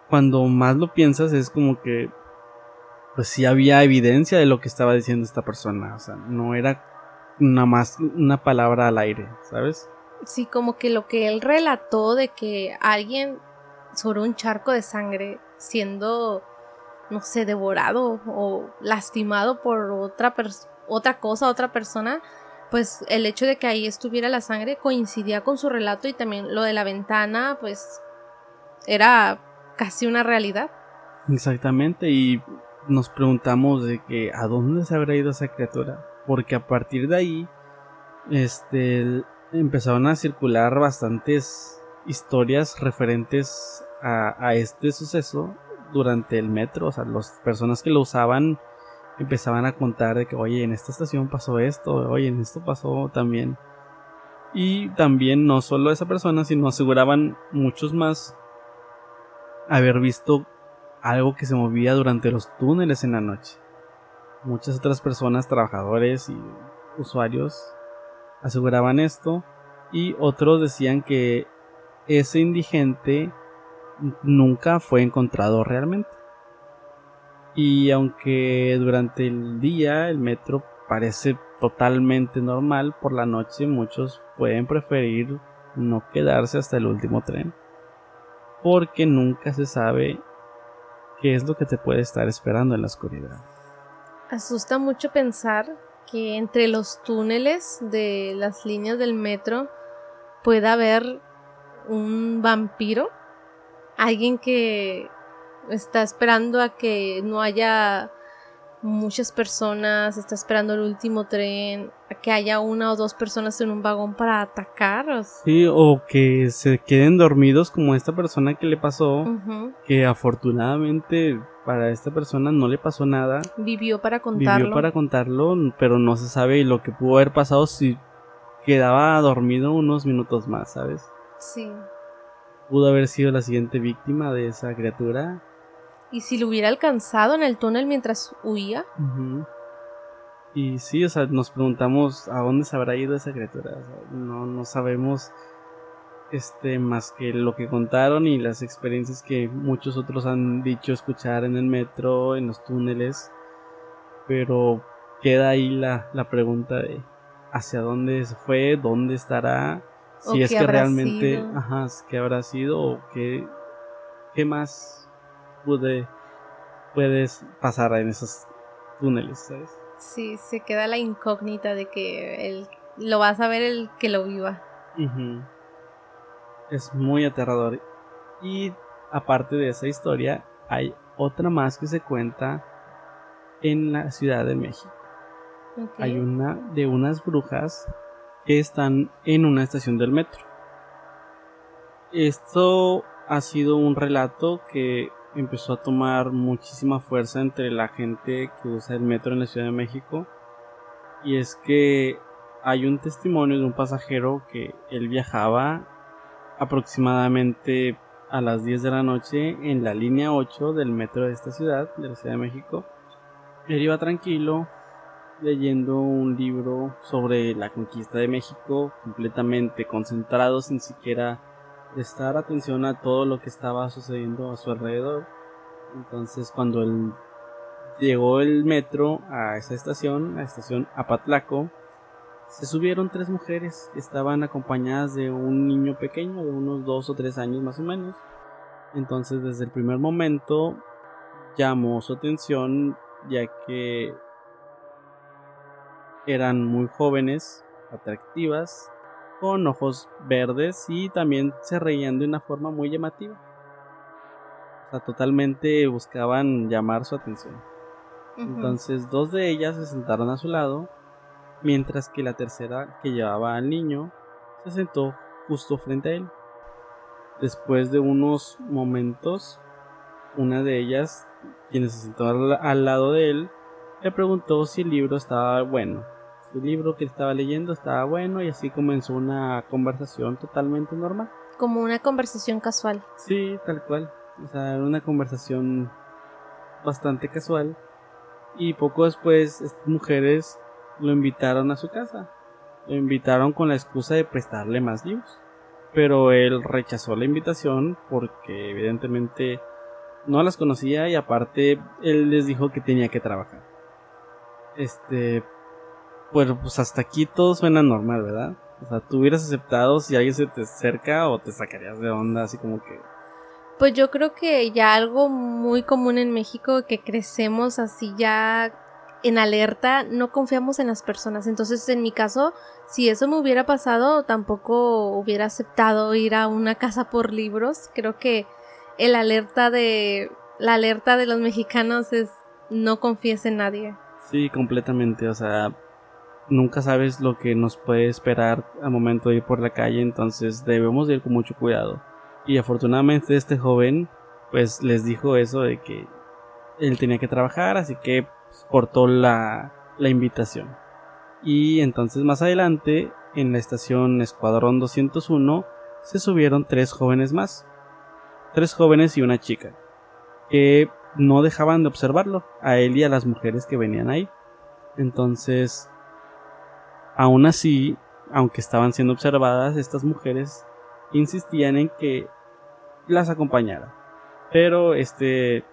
cuando más lo piensas es como que pues sí había evidencia de lo que estaba diciendo esta persona, o sea, no era nada más una palabra al aire, ¿sabes?
Sí, como que lo que él relató de que alguien sobre un charco de sangre siendo, no sé, devorado o lastimado por otra cosa, otra persona, pues el hecho de que ahí estuviera la sangre coincidía con su relato, y también lo de la ventana, pues era casi una realidad.
Exactamente, y nos preguntamos de que a dónde se habrá ido esa criatura, porque a partir de ahí empezaron a circular bastantes historias referentes a este suceso durante el metro. O sea, las personas que lo usaban empezaban a contar de que, oye, en esta estación pasó esto, oye, en esto pasó también. Y también no solo esa persona, sino aseguraban muchos más haber visto algo que se movía durante los túneles en la noche. Muchas otras personas, trabajadores y usuarios, aseguraban esto, y otros decían que ese indigente nunca fue encontrado realmente. Y aunque durante el día el metro parece totalmente normal, por la noche muchos pueden preferir no quedarse hasta el último tren, porque nunca se sabe qué es lo que te puede estar esperando en la oscuridad.
Asusta mucho pensar que entre los túneles de las líneas del metro pueda haber un vampiro, alguien que está esperando a que no haya muchas personas, está esperando el último tren, a que haya una o dos personas en un vagón para atacar.
Sí, o que se queden dormidos como esta persona que le pasó, que afortunadamente para esta persona no le pasó nada.
Vivió para contarlo,
pero no se sabe lo que pudo haber pasado si quedaba dormido unos minutos más, ¿sabes?
Sí.
Pudo haber sido la siguiente víctima de esa criatura.
¿Y si lo hubiera alcanzado en el túnel mientras huía?
Y sí, o sea, nos preguntamos a dónde se habrá ido esa criatura. O sea, no sabemos más que lo que contaron y las experiencias que muchos otros han dicho escuchar en el metro, en los túneles. Pero queda ahí la pregunta de hacia dónde se fue, dónde estará, si es que realmente, qué habrá sido, o qué más puedes pasar en esos túneles, ¿sabes?
Sí, se queda la incógnita de que lo va a saber el que lo viva.
Es muy aterrador. Y aparte de esa historia, hay otra más que se cuenta en la Ciudad de México. Hay una de unas brujas que están en una estación del metro. Esto ha sido un relato que empezó a tomar muchísima fuerza entre la gente que usa el metro en la Ciudad de México, y es que hay un testimonio de un pasajero que él viajaba aproximadamente a las 10 de la noche en la línea 8 del metro de esta ciudad, de la Ciudad de México. Él iba tranquilo leyendo un libro sobre la conquista de México, completamente concentrado, sin siquiera prestar atención a todo lo que estaba sucediendo a su alrededor. Entonces, cuando él llegó el metro a esa estación, la estación Apatlaco, se subieron 3 mujeres que estaban acompañadas de un niño pequeño de unos 2 o 3 años más o menos. Entonces, desde el primer momento llamó su atención, ya que eran muy jóvenes, atractivas, con ojos verdes, y también se reían de una forma muy llamativa. O sea, totalmente buscaban llamar su atención. Entonces 2 de ellas se sentaron a su lado, mientras que la tercera, que llevaba al niño, se sentó justo frente a él. Después de unos momentos, una de ellas, quien se sentó al lado de él, le preguntó si el libro estaba bueno. Si el libro que estaba leyendo estaba bueno, y así comenzó una conversación totalmente normal.
Como una conversación casual.
Sí, tal cual. O sea, era una conversación bastante casual. Y poco después, estas mujeres lo invitaron a su casa. Lo invitaron con la excusa de prestarle más libros. Pero él rechazó la invitación porque evidentemente no las conocía, y aparte él les dijo que tenía que trabajar. Pues hasta aquí todo suena normal, ¿verdad? O sea, tú hubieras aceptado si alguien se te acerca, o te sacarías de onda así como que...
Pues yo creo que ya algo muy común en México, que crecemos así ya en alerta, no confiamos en las personas. Entonces, en mi caso, si eso me hubiera pasado, tampoco hubiera aceptado ir a una casa por libros. Creo que la alerta de los mexicanos es no confíes en nadie.
Sí, completamente. O sea, nunca sabes lo que nos puede esperar al momento de ir por la calle, entonces debemos de ir con mucho cuidado. Y afortunadamente este joven pues les dijo eso de que él tenía que trabajar, así que pues, cortó la invitación. Y entonces más adelante, en la estación Escuadrón 201, se subieron 3 jóvenes más. 3 jóvenes y una chica, que no dejaban de observarlo, a él y a las mujeres que venían ahí. Entonces, aún así, aunque estaban siendo observadas, estas mujeres insistían en que las acompañara. Pero este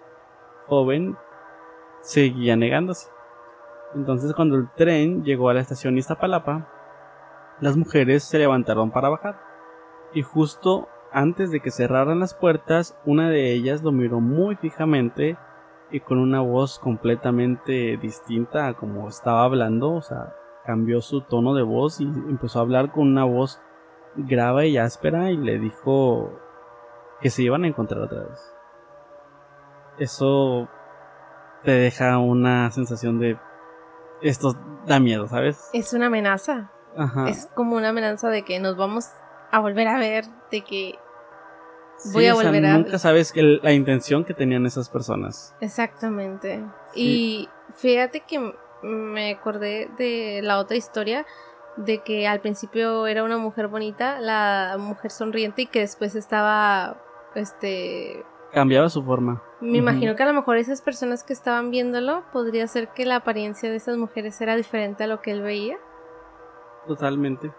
joven seguía negándose. Entonces, cuando el tren llegó a la estación Iztapalapa, las mujeres se levantaron para bajar. Y justo antes de que cerraran las puertas, una de ellas lo miró muy fijamente y con una voz completamente distinta a como estaba hablando. O sea, cambió su tono de voz y empezó a hablar con una voz grave y áspera, y le dijo que se iban a encontrar otra vez. Eso te deja una sensación de... Esto da miedo, ¿sabes?
Es una amenaza.
Ajá.
Es como una amenaza de que nos vamos a volver a ver, de que
voy a volver a... Nunca sabes la intención que tenían esas personas.
Exactamente.
Sí.
Y fíjate que me acordé de la otra historia, de que al principio era una mujer bonita, la mujer sonriente, y que después estaba,
cambiaba su forma.
Me imagino que a lo mejor esas personas que estaban viéndolo, podría ser que la apariencia de esas mujeres era diferente a lo que él veía.
Totalmente.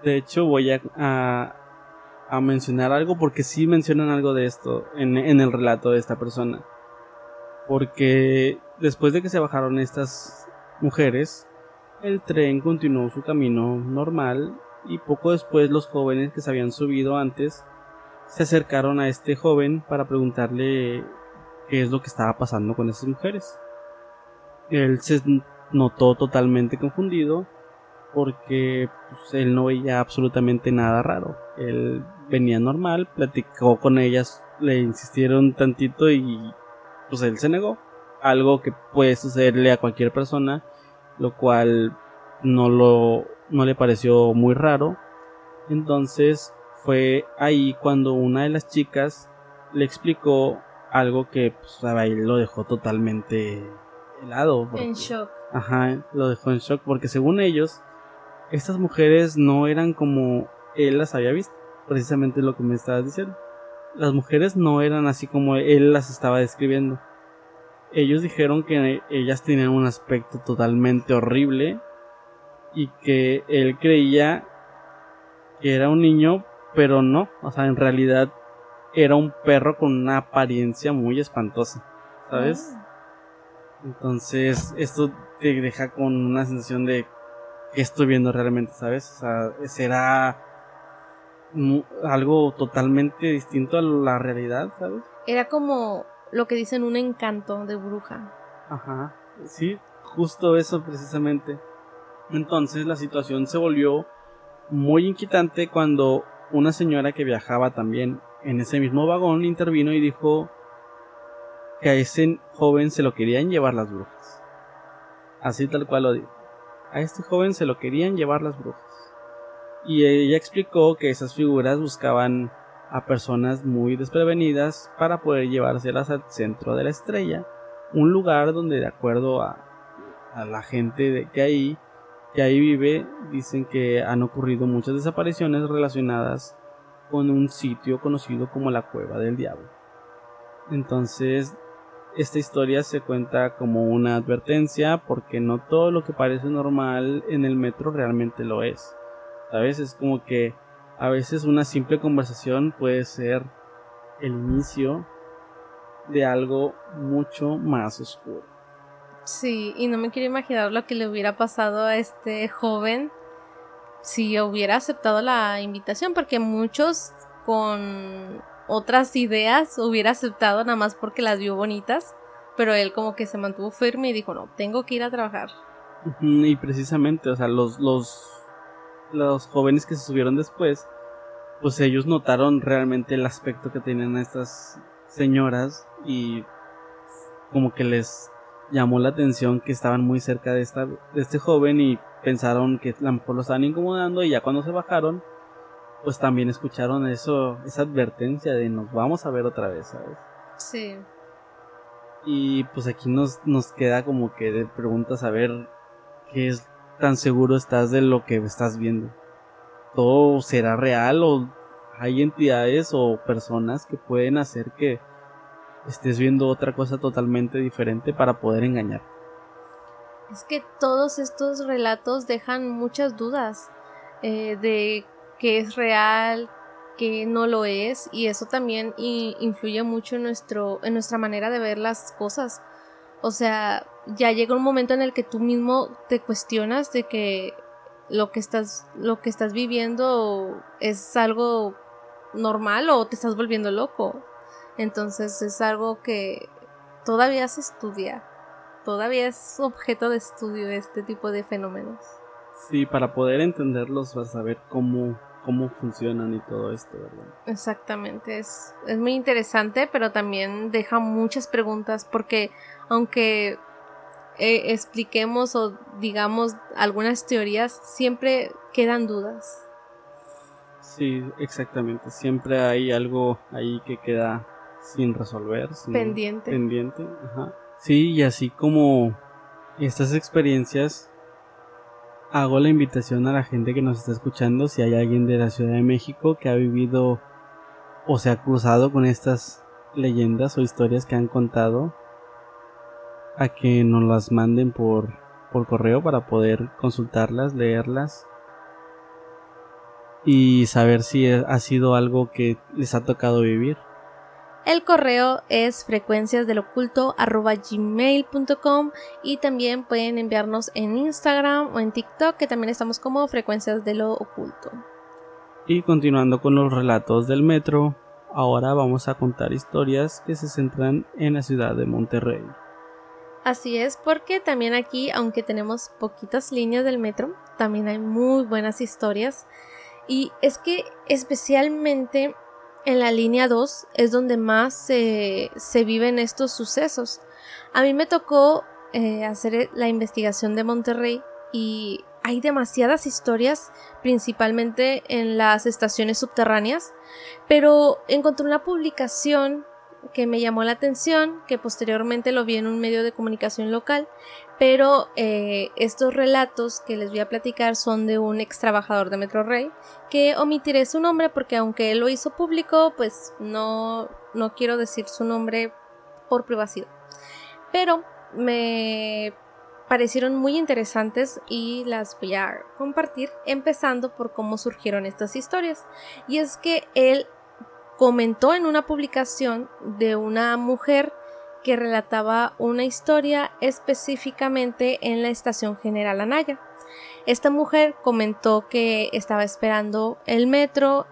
De hecho, voy a mencionar algo, porque sí mencionan algo de esto en el relato de esta persona. Porque después de que se bajaron estas mujeres, el tren continuó su camino normal, y poco después los jóvenes que se habían subido antes se acercaron a este joven para preguntarle qué es lo que estaba pasando con esas mujeres. Él se notó totalmente confundido, porque pues, él no veía absolutamente nada raro. Él venía normal, platicó con ellas, le insistieron tantito y pues él se negó. Algo que puede sucederle a cualquier persona, lo cual no no le pareció muy raro. Entonces fue ahí cuando una de las chicas le explicó algo que pues, a él lo dejó totalmente helado.
En shock.
Ajá, lo dejó en shock porque según ellos, estas mujeres no eran como él las había visto. Precisamente lo que me estabas diciendo. Las mujeres no eran así como él las estaba describiendo. Ellos dijeron que ellas tenían un aspecto totalmente horrible y que él creía que era un niño, pero no, o sea, en realidad era un perro con una apariencia muy espantosa, ¿sabes? Entonces, esto te deja con una sensación de que estoy viendo realmente, ¿sabes? O sea, será algo totalmente distinto a la realidad, ¿sabes?
Era como lo que dicen un encanto de bruja.
Ajá, sí, justo eso precisamente. Entonces la situación se volvió muy inquietante cuando una señora que viajaba también en ese mismo vagón intervino y dijo que a ese joven se lo querían llevar las brujas. Así tal cual lo dijo. A este joven se lo querían llevar las brujas. Y ella explicó que esas figuras buscaban a personas muy desprevenidas para poder llevárselas al centro de la estrella, un lugar donde, de acuerdo a la gente que ahí vive, dicen que han ocurrido muchas desapariciones relacionadas con un sitio conocido como la Cueva del Diablo. Entonces, esta historia se cuenta como una advertencia porque no todo lo que parece normal en el metro realmente lo es. ¿Sabes? Es como que a veces una simple conversación puede ser el inicio de algo mucho más oscuro.
Sí, y no me quiero imaginar lo que le hubiera pasado a este joven si hubiera aceptado la invitación, porque muchos con otras ideas hubiera aceptado nada más porque las vio bonitas, pero él como que se mantuvo firme y dijo, no, tengo que ir a trabajar.
Y precisamente, o sea, los jóvenes que se subieron después, pues ellos notaron realmente el aspecto que tenían estas señoras y como que les llamó la atención que estaban muy cerca de este joven y pensaron que a lo mejor lo estaban incomodando, y ya cuando se bajaron pues también escucharon esa advertencia de nos vamos a ver otra vez, ¿sabes?
Sí.
Y pues aquí nos queda como que de preguntas a ver qué es tan seguro estás de lo que estás viendo. ¿Todo será real o hay entidades o personas que pueden hacer que estés viendo otra cosa totalmente diferente para poder engañar?
Es que todos estos relatos dejan muchas dudas de qué es real, qué no lo es, y eso también influye mucho en nuestra manera de ver las cosas. O sea, ya llega un momento en el que tú mismo te cuestionas de que lo que estás viviendo es algo normal o te estás volviendo loco. Entonces es algo que todavía se estudia. Todavía es objeto de estudio este tipo de fenómenos.
Sí, para poder entenderlos vas a ver cómo funcionan y todo esto, ¿verdad?
Exactamente, es muy interesante, pero también deja muchas preguntas porque aunque expliquemos o digamos algunas teorías, siempre quedan dudas.
Sí, exactamente. Siempre hay algo ahí que queda sin resolver,
Pendiente.
Ajá. Sí, y así como estas experiencias, hago la invitación a la gente que nos está escuchando, si hay alguien de la Ciudad de México que ha vivido o se ha cruzado con estas leyendas o historias que han contado, a que nos las manden por correo para poder consultarlas, leerlas y saber si ha sido algo que les ha tocado vivir.
El correo es frecuenciasdeloculto@gmail.com y también pueden enviarnos en Instagram o en TikTok, que también estamos como Frecuencias de lo Oculto.
Y continuando con los relatos del metro, ahora vamos a contar historias que se centran en la ciudad de Monterrey.
Así es, porque también aquí, aunque tenemos poquitas líneas del metro, también hay muy buenas historias. Y es que especialmente en la línea 2 es donde más se viven estos sucesos. A mí me tocó hacer la investigación de Monterrey y hay demasiadas historias, principalmente en las estaciones subterráneas, pero encontré una publicación que me llamó la atención, que posteriormente lo vi en un medio de comunicación local, pero estos relatos que les voy a platicar son de un ex trabajador de Metro Rey, que omitiré su nombre porque aunque él lo hizo público, pues no quiero decir su nombre por privacidad, pero me parecieron muy interesantes y las voy a compartir, empezando por cómo surgieron estas historias. Y es que él comentó en una publicación de una mujer que relataba una historia específicamente en la estación General Anaya. Esta mujer comentó que estaba esperando el metro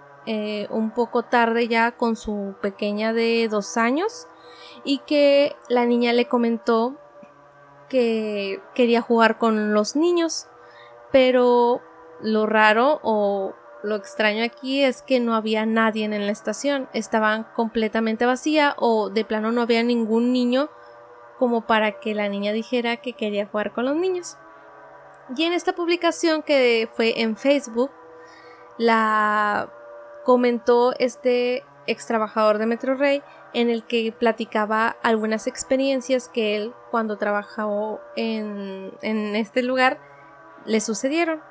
un poco tarde ya con su pequeña de 2 años y que la niña le comentó que quería jugar con los niños, pero lo raro o lo extraño aquí es que no había nadie en la estación, estaban completamente vacía o de plano no había ningún niño como para que la niña dijera que quería jugar con los niños. Y en esta publicación que fue en Facebook, la comentó este ex trabajador de Metro Rey, en el que platicaba algunas experiencias que él, cuando trabajó en este lugar, le sucedieron.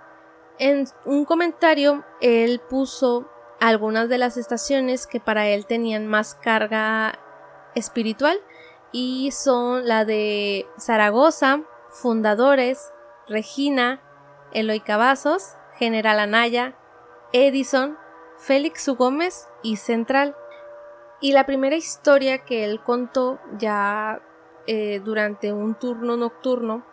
En un comentario, él puso algunas de las estaciones que para él tenían más carga espiritual, y son la de Zaragoza, Fundadores, Regina, Eloy Cavazos, General Anaya, Edison, Félix U. Gómez y Central. Y la primera historia que él contó ya durante un turno nocturno,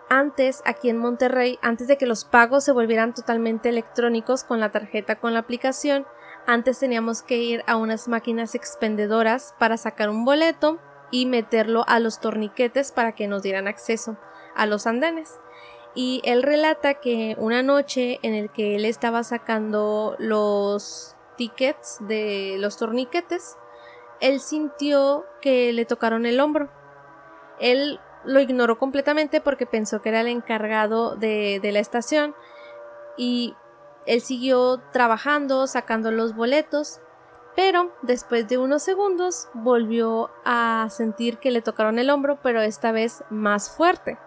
antes aquí en Monterrey, antes de que los pagos se volvieran totalmente electrónicos con la tarjeta, con la aplicación, antes teníamos que ir a unas máquinas expendedoras para sacar un boleto y meterlo a los torniquetes para que nos dieran acceso a los andenes. Y él relata que una noche en el que él estaba sacando los tickets de los torniquetes, él sintió que le tocaron el hombro. Él lo ignoró completamente porque pensó que era el encargado de la estación, y él siguió trabajando, sacando los boletos, pero después de unos segundos volvió a sentir que le tocaron el hombro, pero esta vez más fuerte.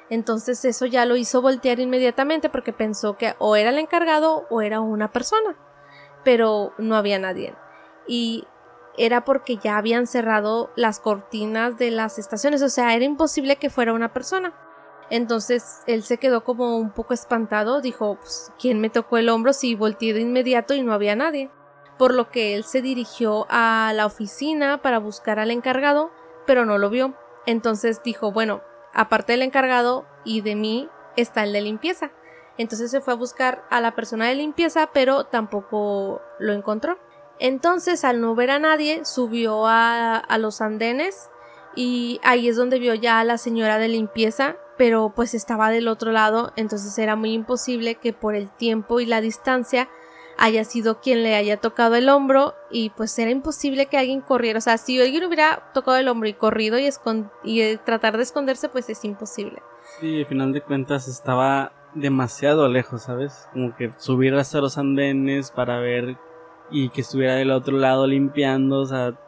Entonces eso ya lo hizo voltear inmediatamente porque pensó que o era el encargado o era una persona, pero no había nadie. Y era porque ya habían cerrado las cortinas de las estaciones, o sea, era imposible que fuera una persona. Entonces él se quedó como un poco espantado, dijo, pues, ¿quién me tocó el hombro? Si volteé de inmediato y no había nadie. Por lo que él se dirigió a la oficina para buscar al encargado, pero no lo vio. Entonces dijo, bueno, aparte del encargado y de mí está el de limpieza. Entonces se fue a buscar a la persona de limpieza, pero tampoco lo encontró. Entonces, al no ver a nadie, subió a los andenes y ahí es donde vio ya a la señora de limpieza, pero pues estaba del otro lado, entonces era muy imposible que por el tiempo y la distancia haya sido quien le haya tocado el hombro, y pues era imposible que alguien corriera. O sea, si alguien hubiera tocado el hombro y corrido y tratar de esconderse, pues es imposible.
Sí, al final de cuentas estaba demasiado lejos, ¿sabes? Como que subir hasta los andenes para ver y que estuviera del otro lado limpiando, o sea,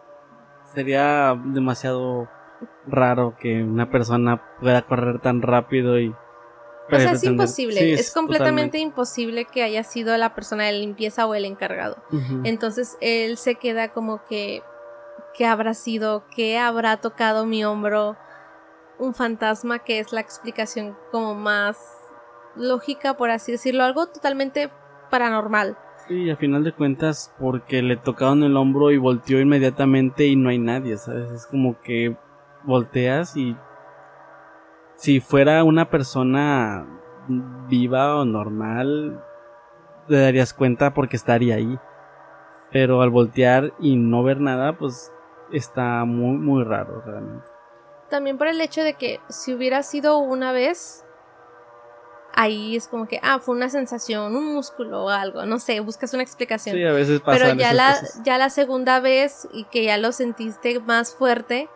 sería demasiado raro que una persona pueda correr tan rápido y...
O sea, es imposible,
sí,
es completamente
totalmente
imposible que haya sido la persona de limpieza o el encargado. Entonces él se queda como que, ¿qué habrá sido? ¿Qué habrá tocado mi hombro? Un fantasma, que es la explicación como más lógica, por así decirlo, algo totalmente paranormal.
Sí, a final de cuentas, porque le tocaron el hombro y volteó inmediatamente y no hay nadie, ¿sabes? Es como que volteas y si fuera una persona viva o normal, te darías cuenta porque estaría ahí. Pero al voltear y no ver nada, pues está muy, muy raro realmente.
También por el hecho de que si hubiera sido una vez, ahí es como que, fue una sensación, un músculo o algo, no sé, buscas una explicación.
Sí, a veces pasan.
Pero ya la segunda vez y que ya lo sentiste más fuerte,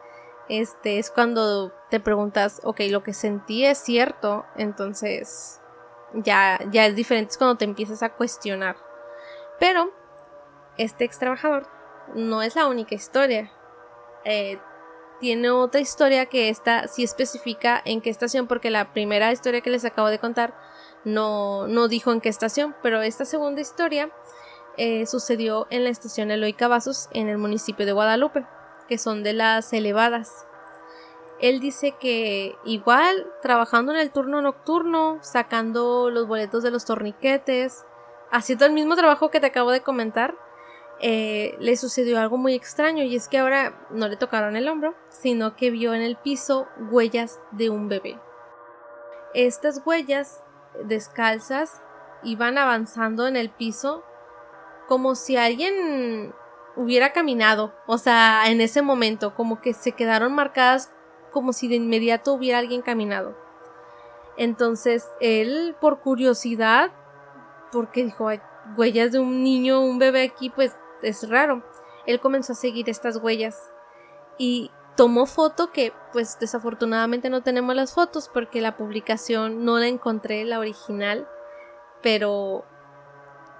es cuando te preguntas, ok, lo que sentí es cierto. Entonces ya es diferente, es cuando te empiezas a cuestionar. Pero este ex trabajador no es la única historia. Tiene otra historia que esta sí especifica en qué estación, porque la primera historia que les acabo de contar no dijo en qué estación, pero esta segunda historia sucedió en la estación Eloy Cavazos en el municipio de Guadalupe, que son de las elevadas. Él dice que igual trabajando en el turno nocturno, sacando los boletos de los torniquetes, haciendo el mismo trabajo que te acabo de comentar, le sucedió algo muy extraño, y es que ahora no le tocaron el hombro, sino que vio en el piso huellas de un bebé. Estas huellas descalzas iban avanzando en el piso como si alguien hubiera caminado, o sea, en ese momento, como que se quedaron marcadas como si de inmediato hubiera alguien caminado. Entonces él, por curiosidad, porque dijo, hay huellas de un niño, un bebé aquí, pues es raro, él comenzó a seguir estas huellas y tomó foto, que pues desafortunadamente no tenemos las fotos porque la publicación no la encontré, la original, pero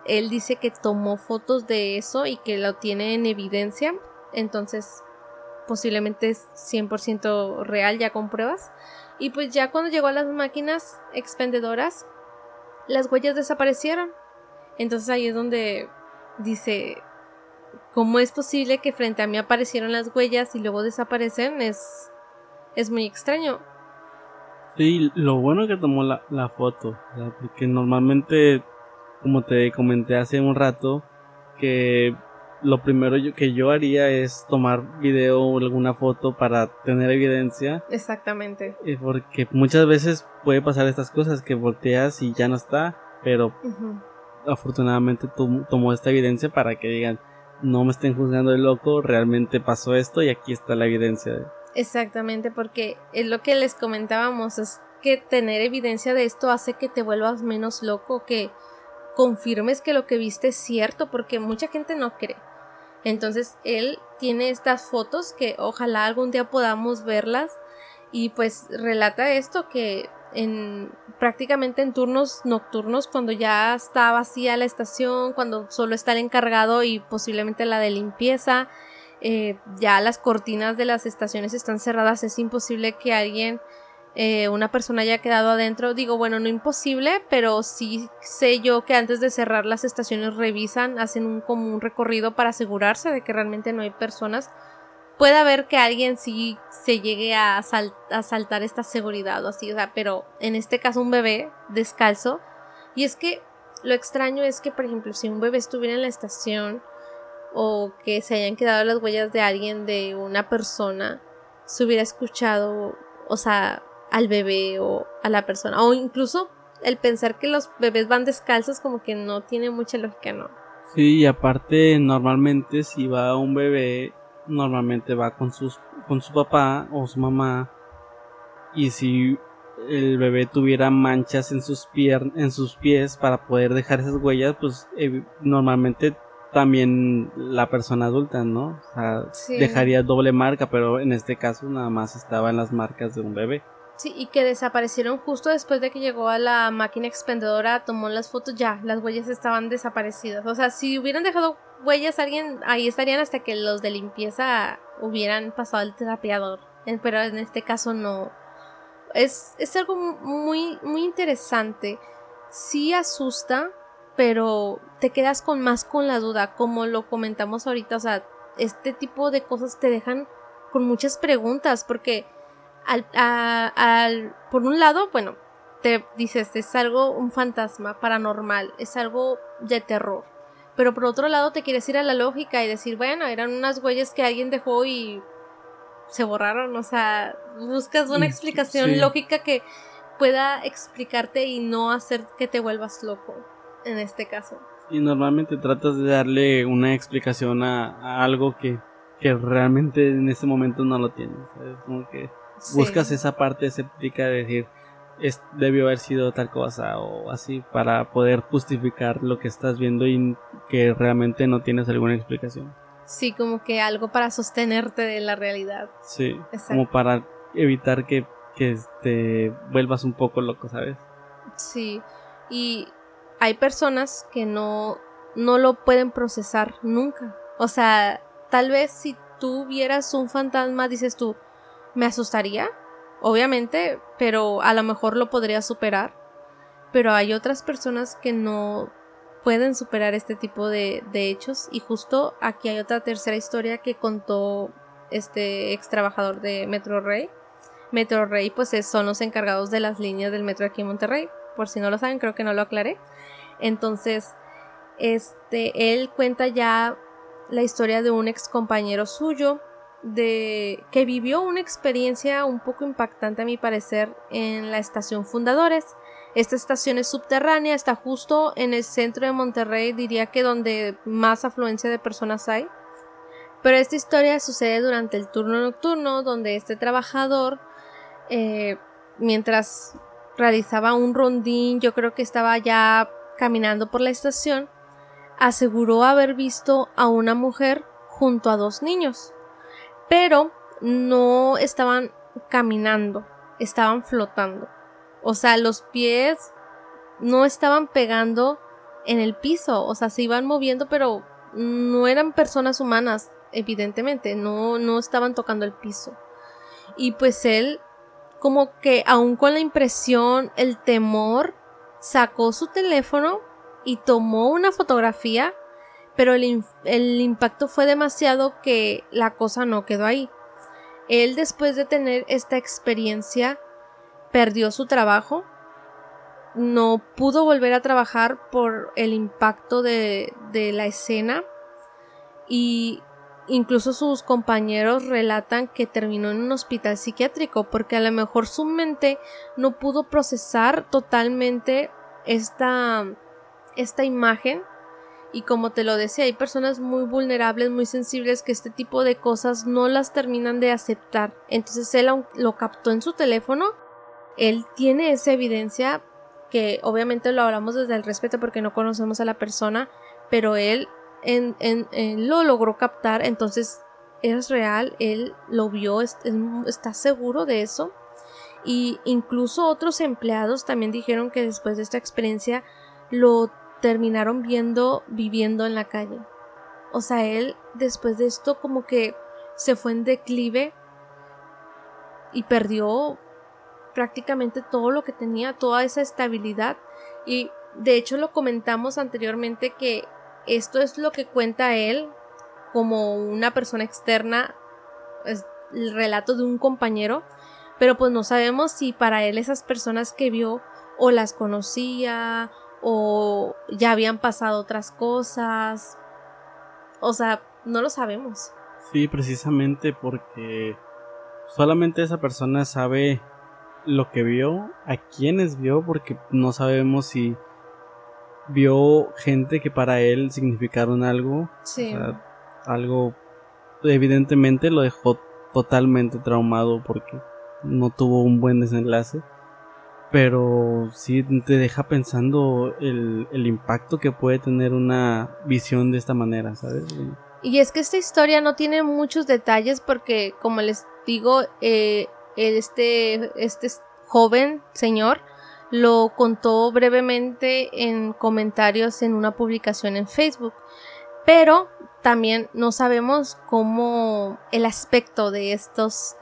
él dice que tomó fotos de eso y que lo tiene en evidencia, entonces posiblemente es 100% real, ya con pruebas. Y pues ya cuando llegó a las máquinas expendedoras, las huellas desaparecieron. Entonces ahí es donde dice, ¿cómo es posible que frente a mí aparecieron las huellas y luego desaparecen? Es muy extraño.
Sí, lo bueno que tomó la foto, o sea, porque normalmente, como te comenté hace un rato, que lo primero que yo haría es tomar video o alguna foto para tener evidencia.
Exactamente.
Porque muchas veces puede pasar estas cosas, que volteas y ya no está, pero afortunadamente tomó esta evidencia para que digan, no me estén juzgando de loco, realmente pasó esto y aquí está la evidencia.
Exactamente, porque es lo que les comentábamos, es que tener evidencia de esto hace que te vuelvas menos loco, que confirmes que lo que viste es cierto, porque mucha gente no cree. Entonces él tiene estas fotos que ojalá algún día podamos verlas, y pues relata esto, que prácticamente en turnos nocturnos, cuando ya está vacía la estación, cuando solo está el encargado y posiblemente la de limpieza, ya las cortinas de las estaciones están cerradas, es imposible que alguien, una persona haya quedado adentro. Digo, bueno, no imposible, pero sí sé yo que antes de cerrar las estaciones revisan, hacen como un recorrido para asegurarse de que realmente no hay personas. Puede haber que alguien sí se llegue a saltar esta seguridad o así, o sea, pero en este caso un bebé descalzo. Y es que lo extraño es que, por ejemplo, si un bebé estuviera en la estación, o que se hayan quedado las huellas de alguien, de una persona, se hubiera escuchado, o sea, al bebé o a la persona, o incluso el pensar que los bebés van descalzos como que no tiene mucha lógica, ¿no?
Sí, y aparte normalmente si va un bebé, normalmente va con su papá o su mamá, y si el bebé tuviera manchas en sus pies para poder dejar esas huellas, pues normalmente también la persona adulta, ¿no? O sea,
Sí.
dejaría doble marca, pero en este caso nada más estaban las marcas de un bebé.
Sí, y que desaparecieron justo después de que llegó a la máquina expendedora, tomó las fotos, ya, las huellas estaban desaparecidas. O sea, si hubieran dejado huellas alguien, ahí estarían hasta que los de limpieza hubieran pasado al trapeador. Pero en este caso no. Es algo muy, muy interesante. Sí asusta, pero te quedas más con la duda, como lo comentamos ahorita. O sea, este tipo de cosas te dejan con muchas preguntas, porque por un lado, bueno, te dices, es algo, un fantasma paranormal, es algo de terror. Pero por otro lado te quieres ir a la lógica y decir, bueno, eran unas huellas que alguien dejó y se borraron. O sea, buscas una explicación lógica que pueda explicarte y no hacer que te vuelvas loco, en este caso.
Y normalmente tratas de darle una explicación a algo que realmente en ese momento no lo tienes, ¿sabes? Como que buscas esa parte escéptica de decir, debió haber sido tal cosa o así, para poder justificar lo que estás viendo y que realmente no tienes alguna explicación.
Sí, como que algo para sostenerte de la realidad.
Sí,
exacto,
como para evitar que te vuelvas un poco loco, ¿sabes?
Sí, Y hay personas que no lo pueden procesar nunca. O sea, tal vez si tú vieras un fantasma, dices tú, me asustaría, obviamente, pero a lo mejor lo podría superar. Pero hay otras personas que no pueden superar este tipo de hechos. Y justo aquí hay otra tercera historia que contó este ex trabajador de Metrorail. Metrorail pues son los encargados de las líneas del metro aquí en Monterrey. Por si no lo saben, creo que no lo aclaré. Entonces, él cuenta ya la historia de un ex compañero suyo que vivió una experiencia un poco impactante a mi parecer en la estación Fundadores. Esta estación es subterránea, está justo en el centro de Monterrey, diría que donde más afluencia de personas hay. Pero esta historia sucede durante el turno nocturno, donde este trabajador, mientras realizaba un rondín, yo creo que estaba ya caminando por la estación, aseguró haber visto a una mujer junto a 2 niños. Pero no estaban caminando, estaban flotando. O sea, los pies no estaban pegando en el piso, o sea, se iban moviendo, pero no eran personas humanas, evidentemente, no estaban tocando el piso. Y pues él, como que aún con la impresión, el temor, sacó su teléfono y tomó una fotografía, pero el impacto fue demasiado que la cosa no quedó ahí. Él, después de tener esta experiencia, perdió su trabajo, no pudo volver a trabajar por el impacto de la escena, y incluso sus compañeros relatan que terminó en un hospital psiquiátrico porque a lo mejor su mente no pudo procesar totalmente esta imagen. Y como te lo decía, hay personas muy vulnerables, muy sensibles, que este tipo de cosas no las terminan de aceptar. Entonces él lo captó en su teléfono. Él tiene esa evidencia, que obviamente lo hablamos desde el respeto porque no conocemos a la persona, pero él lo logró captar. Entonces es real, él lo vio, está seguro de eso. Y incluso otros empleados también dijeron que después de esta experiencia lo terminaron viviendo en la calle. O sea, él después de esto como que se fue en declive y perdió prácticamente todo lo que tenía, toda esa estabilidad. Y de hecho lo comentamos anteriormente, que esto es lo que cuenta él como una persona externa, es el relato de un compañero, pero pues no sabemos si para él esas personas que vio o las conocía o ya habían pasado otras cosas. O sea, no lo sabemos.
Sí, precisamente porque solamente esa persona sabe lo que vio, a quiénes vio, porque no sabemos si vio gente que para él significaron algo.
Sí.
O sea, algo evidentemente lo dejó totalmente traumado porque no tuvo un buen desenlace. Pero sí te deja pensando el impacto que puede tener una visión de esta manera, ¿sabes?
Y es que esta historia no tiene muchos detalles porque, como les digo, este joven señor lo contó brevemente en comentarios en una publicación en Facebook. Pero también no sabemos cómo el aspecto de estos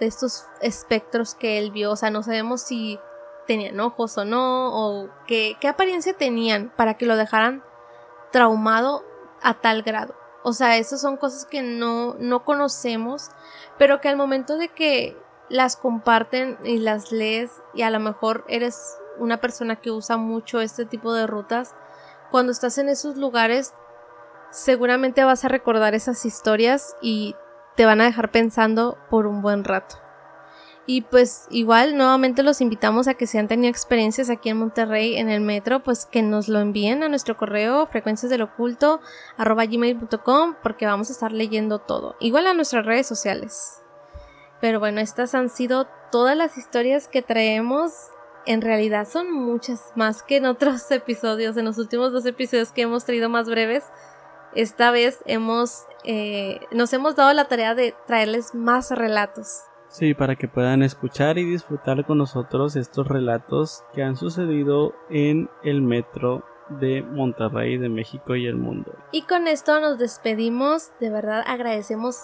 espectros que él vio. O sea, no sabemos si tenían ojos o no, o qué apariencia tenían para que lo dejaran traumado a tal grado. O sea, esas son cosas que no conocemos, pero que al momento de que las comparten y las lees, y a lo mejor eres una persona que usa mucho este tipo de rutas, cuando estás en esos lugares seguramente vas a recordar esas historias y te van a dejar pensando por un buen rato. Y pues igual nuevamente los invitamos a que si han tenido experiencias aquí en Monterrey en el metro, pues que nos lo envíen a nuestro correo frecuenciasdeloculto@gmail.com, porque vamos a estar leyendo todo, igual a nuestras redes sociales. Pero bueno, estas han sido todas las historias que traemos. En realidad son muchas más que en otros episodios, en los últimos 2 episodios que hemos traído más breves. Esta vez nos hemos dado la tarea de traerles más relatos.
Sí, para que puedan escuchar y disfrutar con nosotros estos relatos que han sucedido en el metro de Monterrey, de México y el mundo.
Y con esto nos despedimos. De verdad agradecemos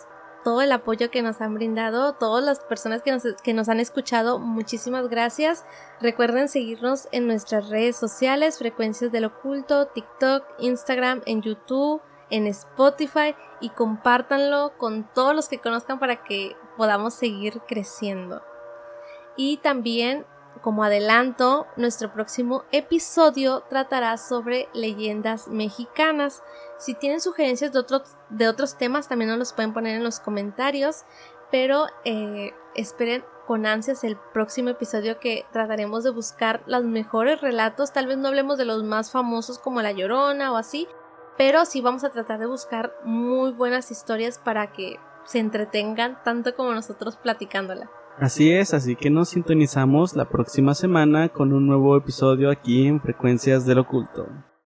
todo el apoyo que nos han brindado, todas las personas que nos han escuchado. Muchísimas gracias. Recuerden seguirnos en nuestras redes sociales, Frecuencias del Oculto, TikTok, Instagram, en YouTube, en Spotify, y compártanlo con todos los que conozcan para que podamos seguir creciendo. Y también, como adelanto, nuestro próximo episodio tratará sobre leyendas mexicanas. Si tienen sugerencias de otros temas, también nos los pueden poner en los comentarios, pero esperen con ansias el próximo episodio, que trataremos de buscar los mejores relatos. Tal vez no hablemos de los más famosos como La Llorona o así, pero sí vamos a tratar de buscar muy buenas historias para que se entretengan tanto como nosotros platicándola.
Así es, así que nos sintonizamos la próxima semana con un nuevo episodio aquí en Frecuencias del Oculto.